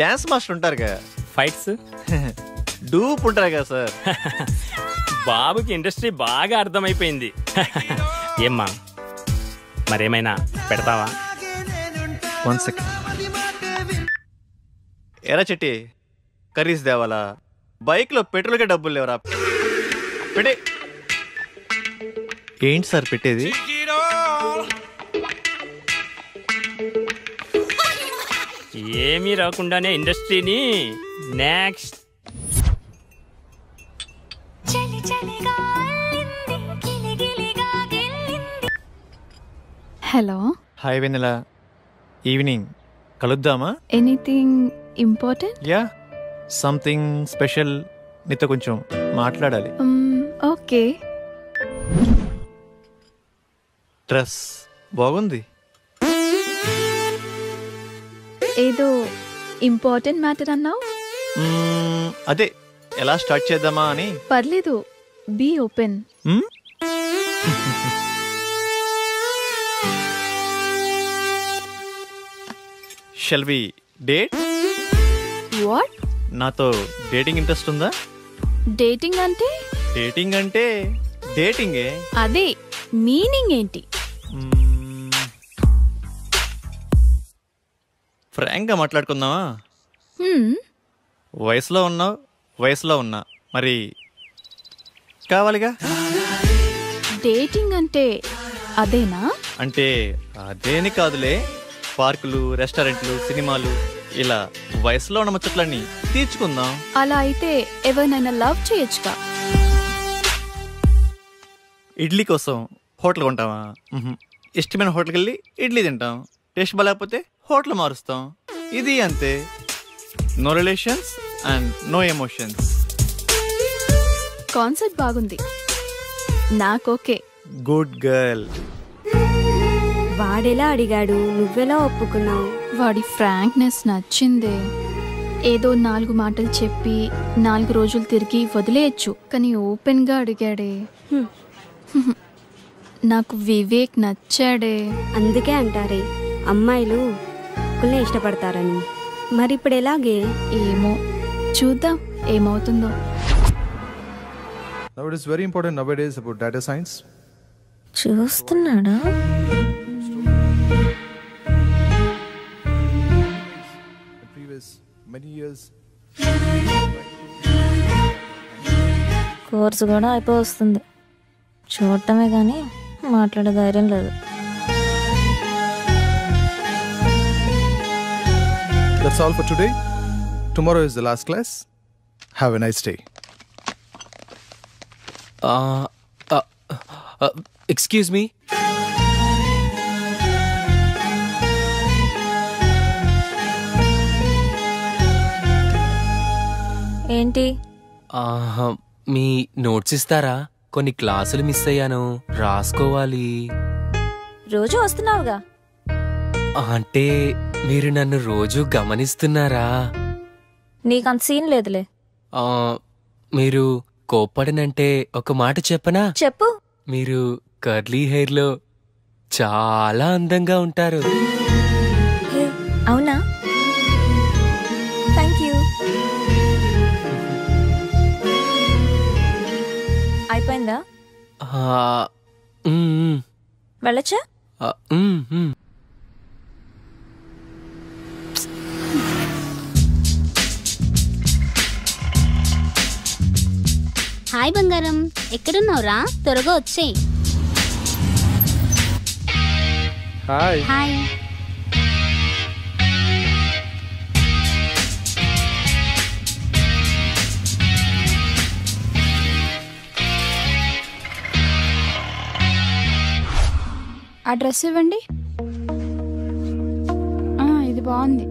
డ్యాన్స్ మాస్టర్ ఉంటారుగా. ఫైట్స్? డూప్ ఉంటారు కదా సార్. బాబుకి ఇండస్ట్రీ బాగా అర్థమైపోయింది. ఏమ్మా మరేమైనా పెడతావా? 1 సెకండ్. ఎరా చెట్టి, కర్రీస్ దేవాలా? బైక్లో పెట్రోల్కే డబ్బులు లేవరా? పెట్టే. ఏంటి సార్ పెట్టేది? ఏమీ రాకుండానే ఇండస్ట్రీని. Next. Hello. Hi Vennela, evening కలుద్దామా? Anything important? Yeah, something special. నీతో కొంచెం మాట్లాడాలి. ఓకే. డ్రెస్ బాగుంది. ఏదో ఇంపార్టెంట్ మ్యాటర్ అన్నావు. అదే ఎలా స్టార్ట్ చేద్దామా అని. పర్లేదు, be open. Shall we date? What? నాతో డేటింగ్ ఇంట్రెస్ట్ ఉందా? డేటింగ్ అంటే? డేటింగ్ అంటే డేటింగే. అదే మీనింగ్ ఏంటి? ఫ్రాంక్గా మాట్లాడుకుందామా? వయసులో ఉన్నావు, వయసులో ఉన్నా, మరి కావాలిగా. డేటింగ్ అంటే అదేనా? అంటే అదేని కాదులే. పార్కులు, రెస్టారెంట్లు, సినిమాలు, ఇలా వయసులో ఉన్న ముచ్చట్లన్నీ తీర్చుకుందాం. అలా అయితే ఎవరినైనా లవ్ చేయొచ్చుగా. ఇడ్లీ కోసం హోటల్ కొంటావా? ఇష్టమైన హోటల్కి వెళ్ళి ఇడ్లీ తింటాం. టేస్ట్ బాగాలేకపోతే హోటల్ మారుస్తాం. ఇది అంతే. No relations and no emotions. Concept బాగుంది, నాకోకే. Good girl. వాడెలా అడిగాడు, నువ్వెలా ఒప్పుకున్నావు? వాడి ఫ్రాంక్నెస్ నచ్చిందే. ఏదో 4 మాటలు చెప్పి 4 రోజులు తిరిగి వదిలేయచ్చు, కానీ ఓపెన్గా అడిగాడే. నాకు వివేక్ నచ్చాడే. అందుకే అంటారే అమ్మాయిలు ఒక్కళ్ళే ఇష్టపడతారని. మరి ఇప్పుడు ఎలాగే? ఏమో, చూద్దాం ఏమవుతుందో. Now it is very important nowadays about data science. చూస్తున్నాడా? Many years. Course కూడా అయిపోతుంది. చూడటమే కానీ మాట్లాడే ధైర్యం లేదు. That's all for today. Tomorrow is the last class. Have a nice day. Excuse me. ఏంటి? మీ నోట్స్ ఇస్తారా? కొన్ని క్లాసులు మిస్ అయ్యాను, రాసుకోవాలి. రోజు వస్తున్నావుగా. అంటే మీరు నన్ను రోజు గమనిస్తున్నారా? నీకంత సీన్ లేదులే. మీరు కోప్పడనంటే ఒక మాట చెప్పనా? చెప్పు. మీరు కర్లీ హెయిర్ లో చాలా అందంగా ఉంటారు. అవునా? Thank you. అయిపోయిందా? వెళ్ళచ్చా? హాయ్ బంగారం, ఎక్కడున్నావురా? త్వరగా వచ్చేయ్. హాయ్. హాయ్. ఆ డ్రెస్ ఇవ్వండి. ఇది బాగుంది.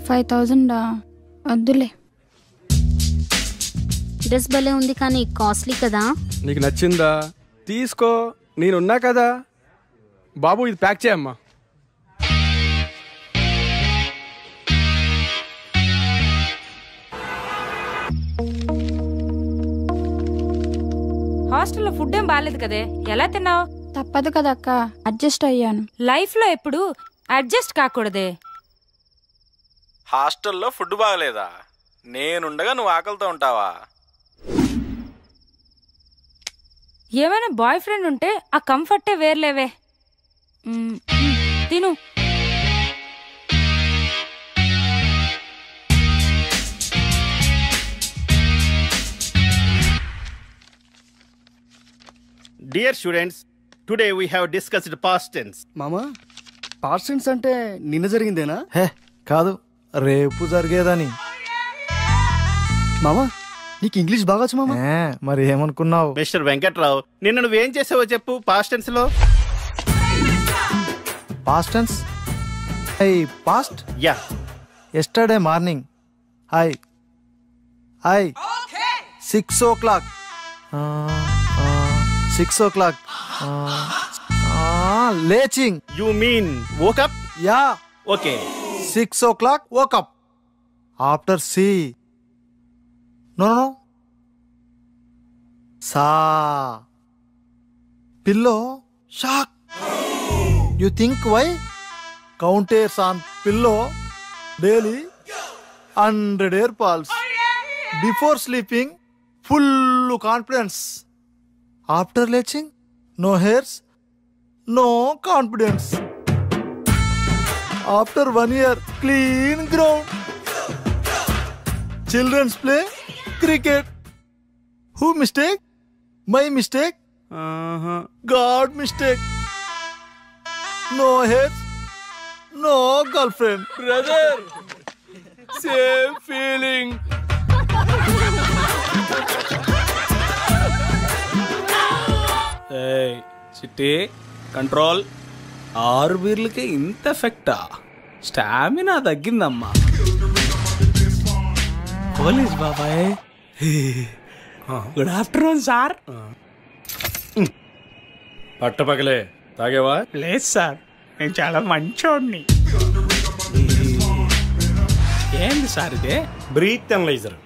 5000 వద్దులే. డ్రెస్ భలే ఉంది కానీ కాస్ట్లీ కదా. నీకు నచ్చిందా? తీసుకో, నేనున్నా కదా. బాబు ఇది ప్యాక్ చేయమ్మా. హాస్టల్లో ఫుడ్ ఏం బాగాలేదు కదే, ఎలా తిన్నావు? తప్పదు కదా అక్క, అడ్జస్ట్ అయ్యాను. లైఫ్ లో ఎప్పుడు అడ్జస్ట్ కాకూడదే. హాస్టల్లో ఫుడ్ బాగలేదా? నేనుండగా నువ్వు ఆకలితో ఉంటావా? ఏమైనా బాయ్ ఫ్రెండ్ ఉంటే ఆ కంఫర్టే వేర్లేవే. తిను. Dear students, today we have discussed past tense. మామా, పాస్ట్ టెన్స్ అంటే నిన్న జరిగిందేనా? హే కాదు, రేపు జరిగేదని. మామా, నీకు ఇంగ్లీష్ బాగా వచ్చు మామా. మరి ఏమనుకున్నావు? మిస్టర్ వెంకట్రావు, నిన్న నువ్వేం చేసావో చెప్పు పాస్ట్ టెన్స్ లో. Past tense. Past yeah. Yesterday morning. 6 o'clock. 6 o'clock. లేచింగ్. You mean woke up? Yeah. Okay. 6 o'clock woke up. After C. No. Sa. Pillow. Shock. You think why? Counters on pillow daily 100 air pulse. Before sleeping, full confidence. After leaching, no hairs, no confidence. After 1 year, clean ground. Children's play cricket. Who mistake? My mistake? God mistake. No hairs, no girlfriend. Brother, same feeling. చిట్టి control. 6 బీర్లకే ఇంత ఎఫెక్టా? Stamina తగ్గిందమ్మా. Police బాబాయ్, good afternoon sir. పట్టపగలే తాగేవా? లేదు sir, నేను చాలా మంచోడిని. ఏంది sir ఇదే? Breath analyser.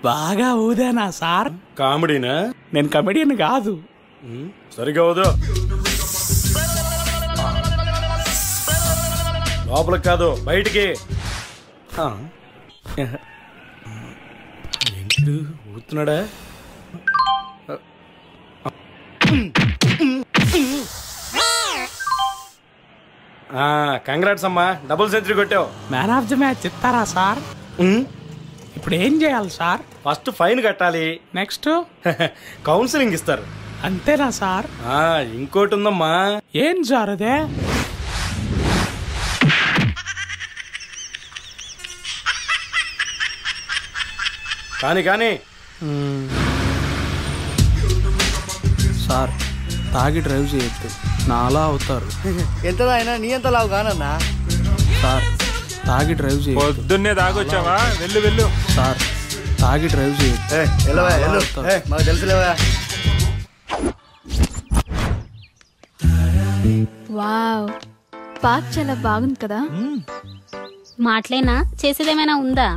బాగా ఊదేనా సార్? కామెడీనా? నేను కమెడియన్ కాదు. సరిగా ఊదో. లోపలికి కాదు, బయటికి. ఏంటి ఊతున్నాడా? కంగ్రాట్స్ అమ్మా, డబుల్ సెంచరీ కొట్టావు. మ్యాన్ ఆఫ్ ది మ్యాచ్ ఇస్తారా సార్? ఇప్పుడు ఏం చేయాలి సార్? ఫస్ట్ ఫైన్ కట్టాలి. నెక్స్ట్ కౌన్సిలింగ్ ఇస్తారు. అంతేనా సార్? ఇంకోటి ఉందమ్మా. ఏం సార్ అదే? కానీ సార్, తాగి డ్రైవ్ చేయొద్దు, నాలా అవుతారు. ఎంత అయినా నీ ఎంత లావు కానన్నా. సార్, తాగి డ్రైవ్ చేయొద్దు. పొద్దున్నే తాగొచ్చావా? వెళ్ళు. సార్, తాగి డ్రైవ్ చేయొద్దు. మాకు తెలుసులేవా. వావ్, పార్క్ చాలా బాగుంది కదా. మాటలేనా? చేసేదేమైనా ఉందా?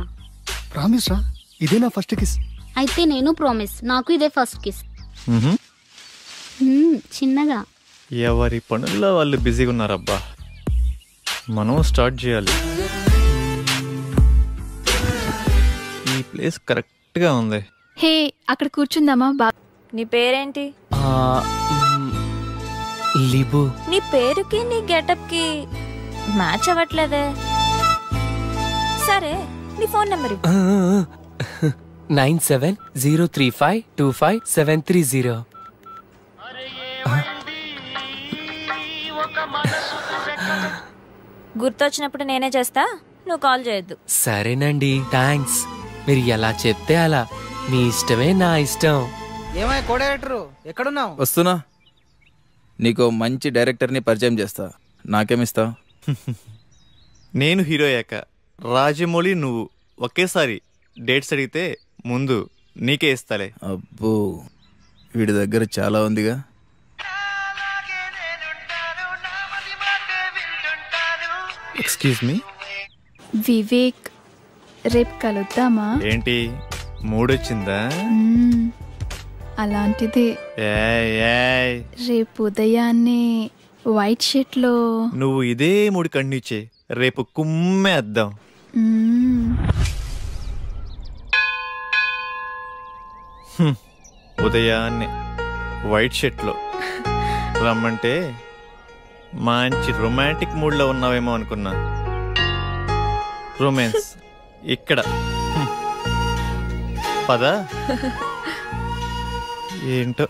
ప్రామిస్ రా, ఇదే నా ఫస్ట్ కిస్. అయితే నేను ప్రామిస్, నాకు ఇదే ఫస్ట్ కిస్. చిన్నగా. ఎవరి పనుల్లో వాళ్ళు బిజీగా ఉన్నారబ్బా. మనం స్టార్ట్ చేయాలి. ఈ ప్లేస్ కరెక్ట్గా ఉంది. హే, అక్కడ కూర్చుందామా? నీ పేరేంటి? లిబు. నీ పేరుకి నీ గెటప్ కి మ్యాచ్ అవ్వట్లేదే. సరే, నీ ఫోన్ నెంబర్ 9703525730. గుర్తొచ్చినప్పుడు నేనే చేస్తా, నువ్వు కాల్ చేయొద్దు. సరేనండి, థ్యాంక్స్. మీరు ఎలా చెప్తే అలా. మీ ఇష్టమే నా ఇష్టం. ఏమై కో డైరెక్టర్, ఎక్కడున్నావు? వస్తున్నా. నీకు మంచి డైరెక్టర్ని పరిచయం చేస్తా. నాకేమిస్తావు? నేను హీరో అయ్యాక రాజమౌళి నువ్వు ఒకేసారి డేట్స్ అడిగితే ముందు నీకే ఇస్తాలే. అబ్బో, వీడి దగ్గర చాలా ఉందిగా. Excuse me. వివేక్, రేపు కలుద్దామా? ఏంటి మూడొచ్చిందా? అలాంటిదే. రేపు ఉదయాన్నే వైట్ షర్ట్ లో. నువ్వు ఇదే మూడు కంటిన్యూ చేయి, రేపు కుమ్మేద్దాం. ఉదయాన్నే వైట్ షర్ట్ లో రమ్మంటే మంచి రొమాంటిక్ మూడ్ లో ఉన్నావేమో అనుకున్నా. రొమాన్స్ ఇక్కడ. పద. ఏంటో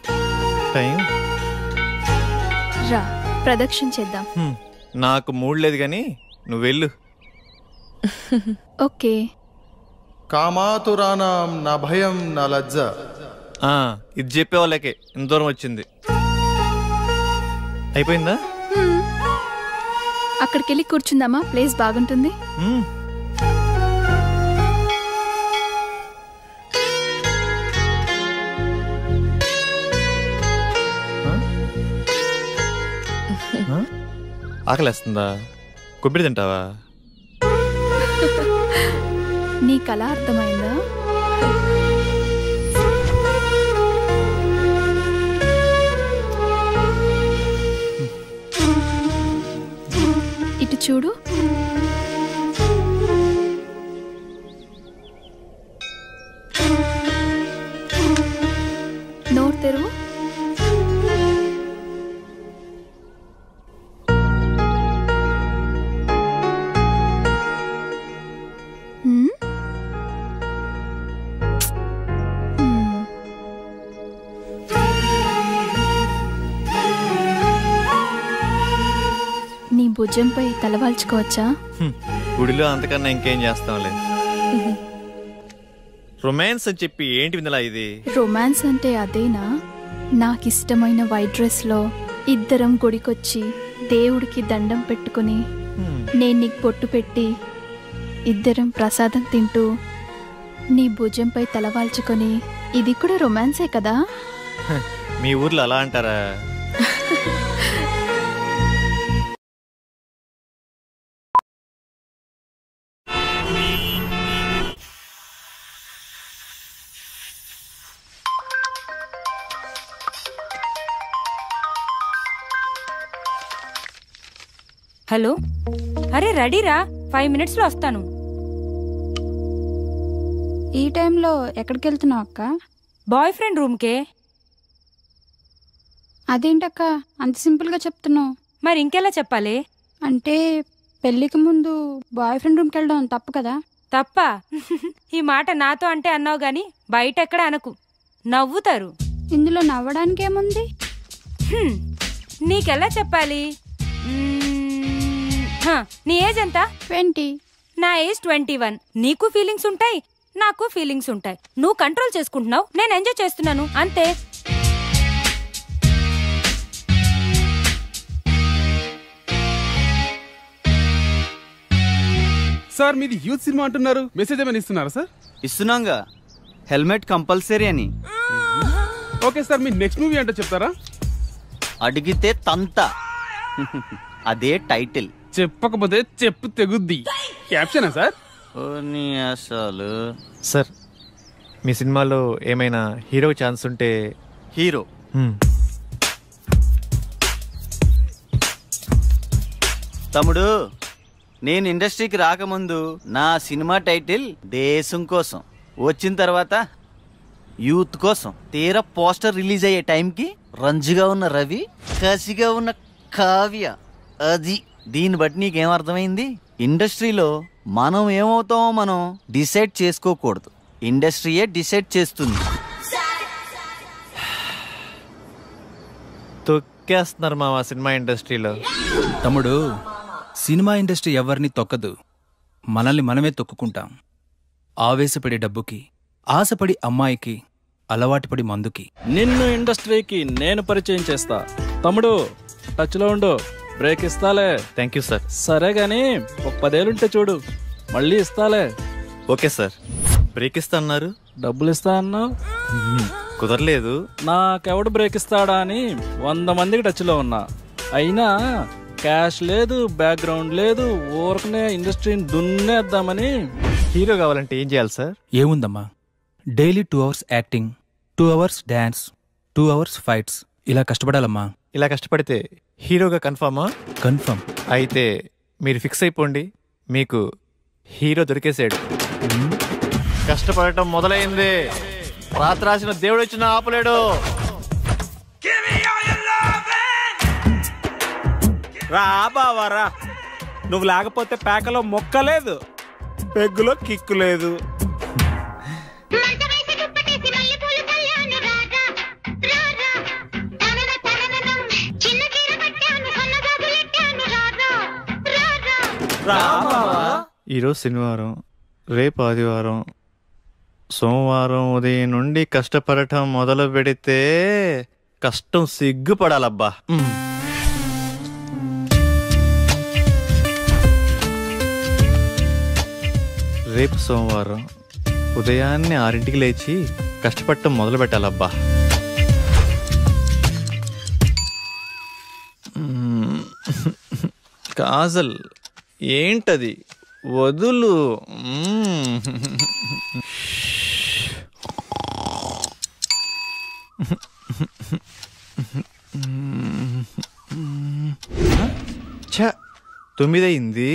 టైం. రా, ప్రదక్షిణ చేద్దాం. నాకు మూడ్ లేదు కానీ నువ్వు వెళ్ళు. ఓకే. కామాతురానాం నా భయం నా లజ్జ. ఇది చెప్పే వాళ్ళకే ఇంత దూరం వచ్చింది. అయిపోయిందా? అక్కడికి వెళ్ళి కూర్చుందామా? ప్లేస్ బాగుంటుంది. ఆకలేస్తుందా? కొబ్బరి తింటావా? నీకు అలా అర్థమైందా? ఇటు చూడు. నోరు తెరువు. నీ భుజంపై తలవాల్చుకోవచ్చా? గుడిలో అంతకన్నా ఇంకేం చేస్తాంలే. రొమాన్స్ అని చెప్పి ఏంటి వినలా ఇది? రొమాన్స్ అంటే అదేనా? నాకిష్టమైన వైట్ డ్రెస్ లో ఇద్దరం గుడికొచ్చి దేవుడికి దండం పెట్టుకుని నేను నీకు పొట్టు పెట్టి ఇద్దరం ప్రసాదం తింటూ నీ భుజంపై తలవాల్చుకొని, ఇది కూడా రొమాన్సే కదా? మీ ఊర్లో అలా అంటారా? హలో, అరే రెడీరా, 5 minutes లో వస్తాను. ఈ టైంలో ఎక్కడికి వెళ్తున్నావు అక్క? Boy friend రూమ్కే. అదేంటక్క అంత సింపుల్గా చెప్తున్నావు? మరి ఇంకెలా చెప్పాలి? అంటే పెళ్ళికి ముందు బాయ్ ఫ్రెండ్ రూమ్కి వెళ్ళడం తప్పు కదా? తప్ప? ఈ మాట నాతో అంటే అన్నావు గాని బయట ఎక్కడ అనకు, నవ్వుతారు. ఇందులో నవ్వడానికి ఏముంది? నీకెలా చెప్పాలి? నీ ఏజ్ ఎంత? 20. నా ఏజ్ 21. నీకు ఫీలింగ్స్ ఉంటాయి, నాకు ఫీలింగ్స్ ఉంటాయి. నువ్వు కంట్రోల్ చేసుకుంటున్నావు, నేను ఎంజాయ్ చేస్తున్నాను, అంతే. సార్, మీది యూత్ సినిమా అంటున్నారు, మెసేజ్ ఏమైనా ఇస్తున్నారా సార్? ఇస్తున్నాంగా, హెల్మెట్ కంపల్సరీ అని. ఓకే సార్, మీ నెక్స్ట్ మూవీ అంటే చెప్తారా? అడిగితే తంత, అదే టైటిల్. చెప్పకపోతే చెప్పు తెగుద్ది. క్యాప్షనా సార్? అసలు సార్, మీ సినిమాలో ఏమైనా హీరో ఛాన్స్ ఉంటే హీరో తమ్ముడు, నేను ఇండస్ట్రీకి రాకముందు నా సినిమా టైటిల్ దేశం కోసం, వచ్చిన తర్వాత యూత్ కోసం. తీరా పోస్టర్ రిలీజ్ అయ్యే టైంకి రంజుగా ఉన్న రవి, కసిగా ఉన్న కావ్య. అది దీన్ని బట్టి నీకేం అర్థమైంది? ఇండస్ట్రీలో మనం ఏమవుతామో మనం డిసైడ్ చేసుకోకూడదు, ఇండస్ట్రీయే డిసైడ్ చేస్తుంది. తొక్కేస్తున్నారు మా సినిమా ఇండస్ట్రీలో. తమ్ముడు, సినిమా ఇండస్ట్రీ ఎవరిని తొక్కదు, మనల్ని మనమే తొక్కుకుంటాం. ఆవేశపడి డబ్బుకి, ఆశపడి అమ్మాయికి, అలవాటుపడి మందుకి. నిన్ను ఇండస్ట్రీకి నేను పరిచయం చేస్తా. తమ్ముడు టచ్లో ఉండు, బ్రేక్ ఇస్తాలే. Thank you sir. సరే గాని ఒక 10 ఏళ్ళుంటే చూడు, మళ్ళీ ఇస్తాలే. Okay sir. బ్రేక్ ఇస్తా అన్నారు, డబ్బులు ఇస్తా అన్నావు, కుదరలేదు. నాకెవడు బ్రేక్ ఇస్తాడా అని 100 మందికి టచ్లో ఉన్నా. అయినా క్యాష్ లేదు, బ్యాక్గ్రౌండ్ లేదు, ఊరకనే ఇండస్ట్రీని దున్నేద్దామని. హీరో కావాలంటే ఏం చేయాలి సార్? ఏముందమ్మా, daily 2 hours acting, 2 hours dance, 2 hours fights. ఇలా కష్టపడాలమ్మా. ఇలా కష్టపడితే హీరోగా కన్ఫామా? కన్ఫర్మ్. అయితే మీరు ఫిక్స్ అయిపోండి, మీకు హీరో దొరికేసాడు. కష్టపడటం మొదలైంది, రాత్రి రాసిన దేవుడు వచ్చిన ఆపలేడు. రా బావా రా, నువ్వు లేకపోతే పేకలో మొక్క లేదు, పెగ్గులో కిక్కు లేదు. ఈరోజు శనివారం, రేపు ఆదివారం, సోమవారం ఉదయం నుండి కష్టపడటం మొదలు పెడితే కష్టం సిగ్గుపడాలబ్బా. రేపు సోమవారం ఉదయాన్నే 6ంటికి లేచి కష్టపడటం మొదలు పెట్టాలబ్బా. కాజల్ ఏంటది, వదులు. ఛ, 9 అయింది.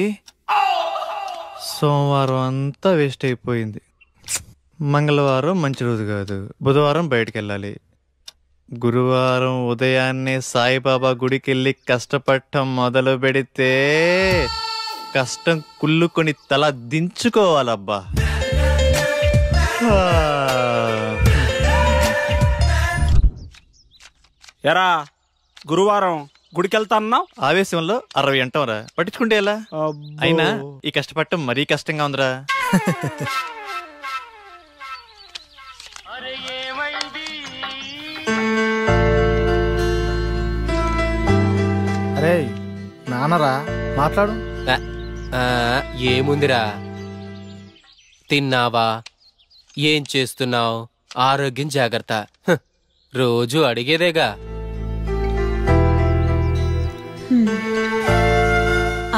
సోమవారం అంతా వేస్ట్ అయిపోయింది. మంగళవారం మంచి రోజు కాదు, బుధవారం బయటికి వెళ్ళాలి. గురువారం ఉదయాన్నే సాయిబాబా గుడికి వెళ్ళి కష్టపడటం మొదలు పెడితే కష్టం కుళ్ళుకొని తల దించుకోవాలబ్బా. ఎరా గురువారం గుడికెళ్తా అన్నావు, ఆవేశంలో 60 అంటాంరా, పట్టించుకుంటే ఎలా? అయినా ఈ కష్టపడటం మరీ కష్టంగా ఉందిరా. అరే నాన్నరా, మాట్లాడు. ఏముందిరా, తిన్నావా, ఏం చేస్తున్నావు, ఆరోగ్యం జాగ్రత్త, రోజు అడిగేదేగా.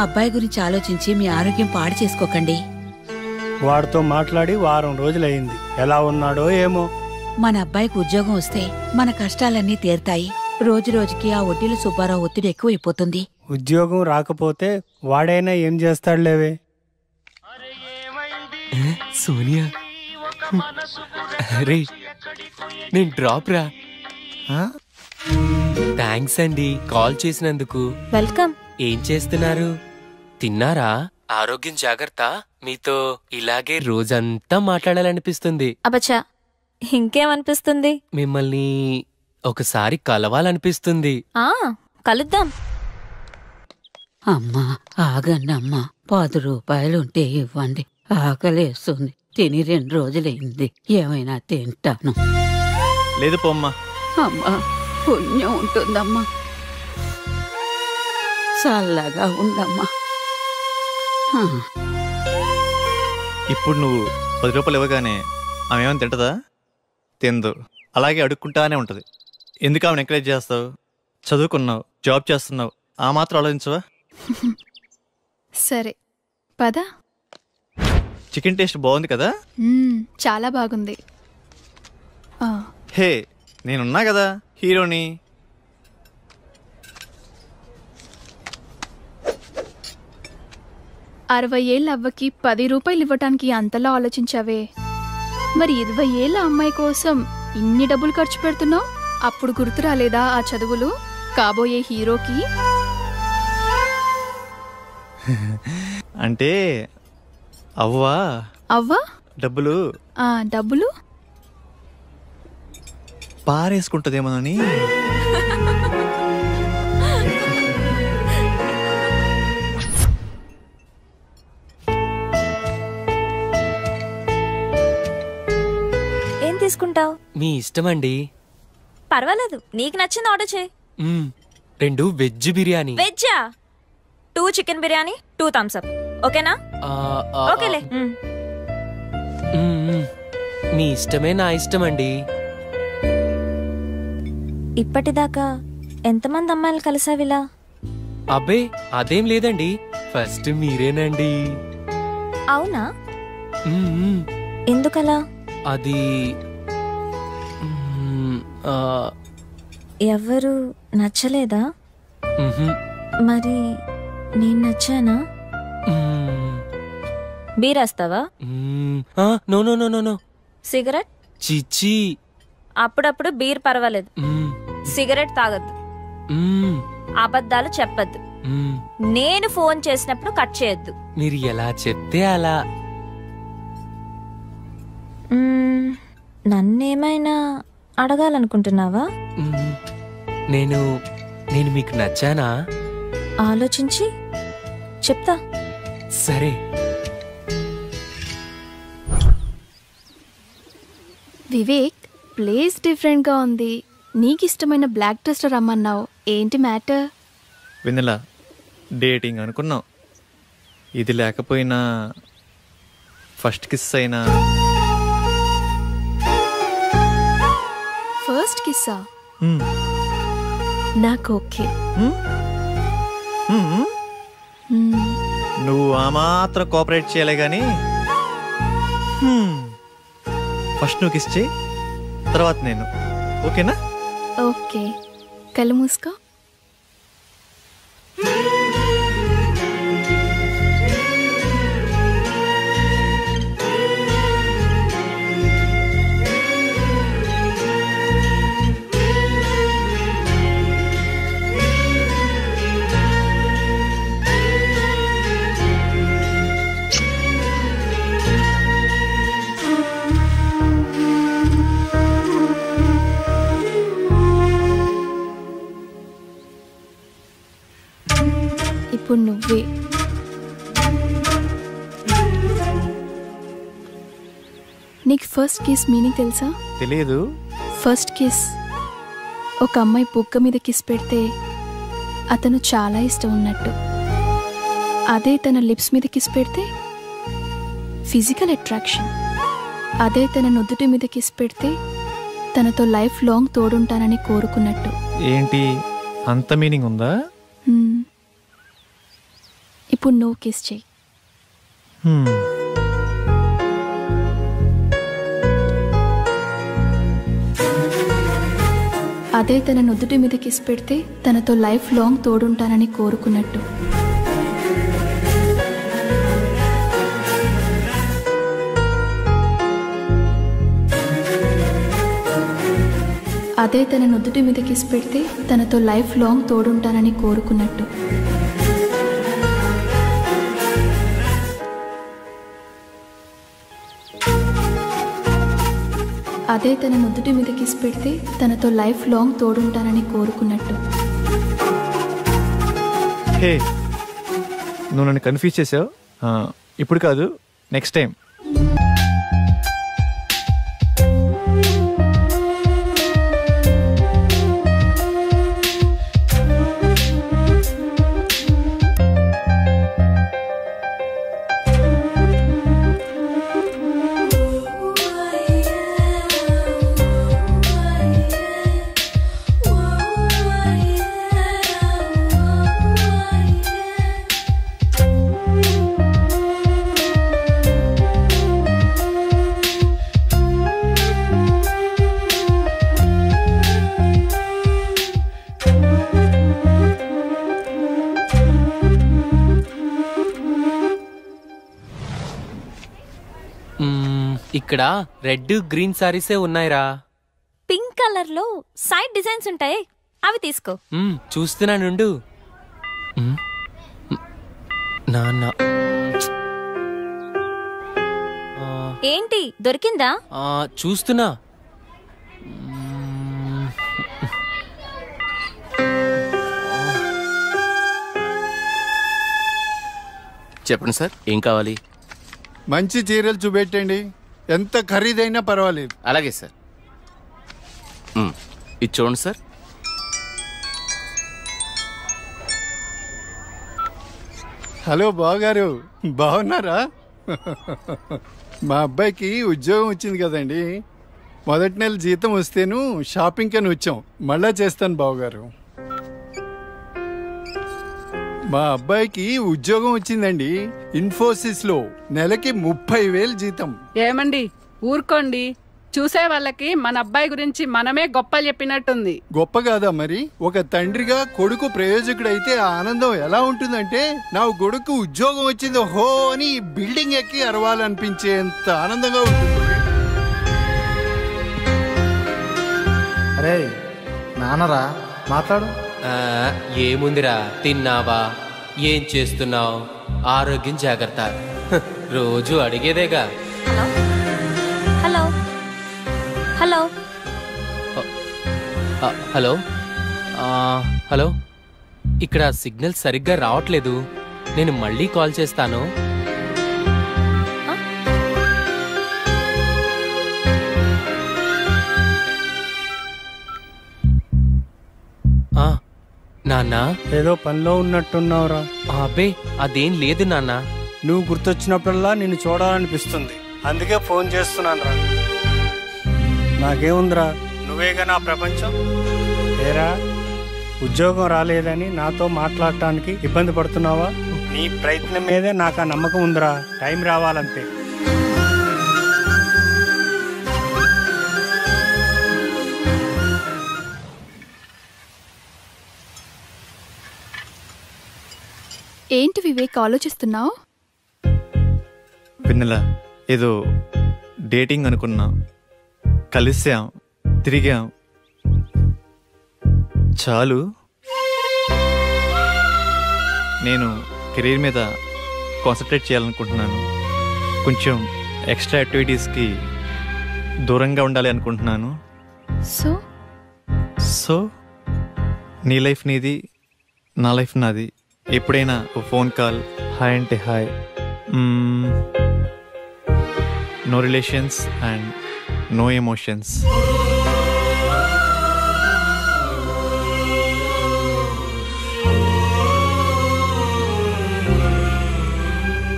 అబ్బాయి గురించి ఆలోచించి మీ ఆరోగ్యం పాడు చేసుకోకండి. వాడితో మాట్లాడి వారం రోజులైంది, ఎలా ఉన్నాడో ఏమో. మన అబ్బాయికి ఉద్యోగం వస్తే మన కష్టాలన్నీ తీరుతాయి. రోజు రోజుకి ఆ వడ్డీల సుబ్బారావు ఒత్తిడి ఎక్కువైపోతుంది. ఉద్యోగం రాకపోతే వాడైనా ఏం చేస్తాడులేవే. సోనియా, రే నేను డ్రాప్ రా. థ్యాంక్స్ అండి కాల్ చేసినందుకు. వెల్కమ్. ఏం చేస్తున్నారు, తిన్నారా? ఆరోగ్యం జాగ్రత్త. మీతో ఇలాగే రోజంతా మాట్లాడాలనిపిస్తుంది. అబచ్చా, ఇంకేమనిపిస్తుంది? మిమ్మల్ని ఒకసారి కలవాలనిపిస్తుంది. కలుద్దాం. అమ్మా ఆగండమ్మా, 10 రూపాయలుంటే ఇవ్వండి, ఆకలేస్తుంది. తిని 2 రోజులైంది, ఏమైనా తింటాను. లేదు పోమ్మా. అమ్మా పుణ్యం ఉంటుందమ్మా, చల్లగా ఉండమ్మా. ఇప్పుడు నువ్వు 10 రూపాయలు ఇవ్వగానే ఆమె ఏమైనా తింటదా? తిందు. అలాగే అడుక్కుంటానే ఉంటది. ఎందుకు ఆమెను ఎంకరేజ్ చేస్తావు? చదువుకున్నావు, జాబ్ చేస్తున్నావు, ఆ మాత్రం ఆలోచించవా? సరే పద. చికెన్ టేస్ట్ బాగుంది కదా? చాలా బాగుంది. హే నేనున్నా కదా హీరోని. 60 ఏళ్ళ అవ్వకి 10 రూపాయలు ఇవ్వటానికి అంతలా ఆలోచించావే, మరి 20 ఏళ్ళ అమ్మాయి కోసం ఇన్ని డబ్బులు ఖర్చు పెడుతున్నావు? అప్పుడు గుర్తు రాలేదా ఆ చదువులు కాబోయే హీరోకి? అంటే అవ్వా అవ్వా డబ్బులు డబ్బులు పారేసుకుంటదేమోనని. ఏం తీసుకుంటావు? మీ ఇష్టమండి. పర్వాలేదు, నీకు నచ్చింది ఆర్డర్ చేయి. 2 వెజ్ బిర్యానీ. వెజ్జా? 2 చికెన్ బిర్యానీ, 2 థమ్స్ అప్. ఓకేనా? ఓకేలే. మీ ఇష్టమే నా ఇష్టమండి. ఇప్పటిదాకా ఎంతమంది అమ్మాయిలు కలిసావిలా? అబ్బే అదేం లేదండి, ఫస్ట్ మీరేనండి. అవునా? ఎందుకలా? అది ఎవరు నచ్చలేదా? మరి నేను నచ్చానా? బీరేస్తావా? No no no no no. Cigarette? చిచ్చి. అప్పుడప్పుడు బీర్ పర్వాలేదు, సిగరెట్ తాగద్దు, అబద్ధాలు చెప్పద్దు, నేను ఫోన్ చేసినప్పుడు కట్ చేయొద్దు. మీరు ఎలా చెప్తే అలా. నన్నేమైనా అడగాలనుకుంటున్నావా? నేను మీకు నచ్చానా? ఆలోచించి చెప్తా. సరే. వివేక్, ప్లేస్ డిఫరెంట్గా ఉంది. నీకు ఇష్టమైన బ్లాక్ టెస్టర్ రమ్మన్నావు, ఏంటి మ్యాటర్? వెన్నెల డేటింగ్ అనుకున్నాం, ఇది లేకపోయినా ఫస్ట్ కిస్ అయినా. ఫస్ట్ కిస్సా? నాకు ఓకే. నువ్వు ఆ మాత్రం కోఆపరేట్ చేయాలి కానీ ఫస్ట్ నువ్వు కిస్ చేయి, తర్వాత నేను. ఓకేనా? ఓకే. కళ్ళు మూసుకో. ఇప్పుడు నువ్వే. నీకు ఫస్ట్ కిస్ మీనింగ్ తెలుసా? తెలియదు. ఫస్ట్ కిస్, ఒక అమ్మాయి బుగ్గ మీద కిస్ పెడితే అతను చాలా ఇష్టం ఉన్నట్టు. అదే తన లిప్స్ మీద కిస్ పెడితే ఫిజికల్ అట్రాక్షన్. అదే తన నుదుటి మీద కిస్ పెడితే తనతో లైఫ్ లాంగ్ తోడుంటానని కోరుకున్నట్టు. ఏంటి అంత మీనింగ్ ఉందా? ఇప్పుడు నువ్వు కిస్ చెయ్యి. అదే తన నుదుటి మీద కిస్ పెడితే తనతో లైఫ్ లాంగ్ తోడుంటానని కోరుకున్నట్టు. అదే తన నుదుటి మీద కిస్ పెడితే తనతో లైఫ్ లాంగ్ తోడుంటానని కోరుకున్నట్టు. అదే తన నుదుటి మీద కిస్ పెడితే తనతో లైఫ్ లాంగ్ తోడుంటానని కోరుకున్నట్టు. హే, నువ్వు నన్ను కన్ఫ్యూజ్ చేసావు. ఇప్పుడు కాదు, నెక్స్ట్ టైం. ఇక్కడ రెడ్ గ్రీన్ సారీసే ఉన్నాయిరా. పింక్ కలర్ లో సైడ్ డిజైన్స్ ఉంటాయి, అవి తీసుకో. చూస్తున్నానుండు. నాన్న ఏంటి దొరికిందా? చూస్తున్నా. చెప్పండి సార్, ఏం కావాలి? మంచి చీరలు చూపెట్టండి, ఎంత ఖరీదైనా పర్వాలేదు. అలాగే సార్. ఇది చూడండి సార్. హలో బావగారు, బాగున్నారా? మా అబ్బాయికి ఉద్యోగం వచ్చింది కదండి. మొదటి నెల జీతం వస్తేను షాపింగ్ అని వచ్చాం. మళ్ళా చేస్తాను బావగారు. మా అబ్బాయికి ఉద్యోగం వచ్చిందండి, ఇన్ఫోసిస్ లో. నెలకి 30,000 జీతం. ఏమండి ఊరుకోండి, చూసే వాళ్ళకి మన అబ్బాయి గురించి మనమే గొప్పలు చెప్పినట్టుంది. గొప్ప కాదా మరి? ఒక తండ్రిగా కొడుకు ప్రయోజకుడైతే ఆ ఆనందం ఎలా ఉంటుందంటే, నా కొడుకు ఉద్యోగం వచ్చింది హో అని బిల్డింగ్ ఎక్కి అరవాలనిపించేంత ఆనందంగా ఉంటుంది. అరే నాన్నరా, మాట్లాడు. ఏముందిరా, తిన్నావా, ఏం చేస్తున్నావు, ఆరోగ్యం జాగ్రత్త, రోజు అడిగేదేగా. హలో హలో హలో హలో, ఇక్కడ సిగ్నల్ సరిగ్గా రావట్లేదు, నేను మళ్ళీ కాల్ చేస్తాను. నాన్న ఏదో పనిలో ఉన్నట్టున్నావురా. అబ్బే అదేం లేదు నాన్న. నువ్వు గుర్తొచ్చినప్పుడల్లా నిన్ను చూడాలనిపిస్తుంది, అందుకే ఫోన్ చేస్తున్నాను రా. నాకేముందిరా, నువ్వేగా నా ప్రపంచం. ఏరా, ఉద్యోగం రాలేదని నాతో మాట్లాడటానికి ఇబ్బంది పడుతున్నావా? నీ ప్రయత్నం మీదే నాకు ఆ నమ్మకం ఉందిరా. టైం రావాలంతే. ఏంటి వివేక్ ఆలోచిస్తున్నావు? వెన్నెల, ఏదో డేటింగ్ అనుకున్నా, కలిసాం, తిరిగాం, చాలు. నేను కెరీర్ మీద కాన్సన్ట్రేట్ చేయాలనుకుంటున్నాను. కొంచెం ఎక్స్ట్రా యాక్టివిటీస్కి దూరంగా ఉండాలి అనుకుంటున్నాను. సో నీ లైఫ్ నీది, నా లైఫ్ నాది. ఎప్పుడైనా ఓ ఫోన్ కాల్, హాయ్ అంటే hi. No relations and no emotions.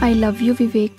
I love you, Vivek.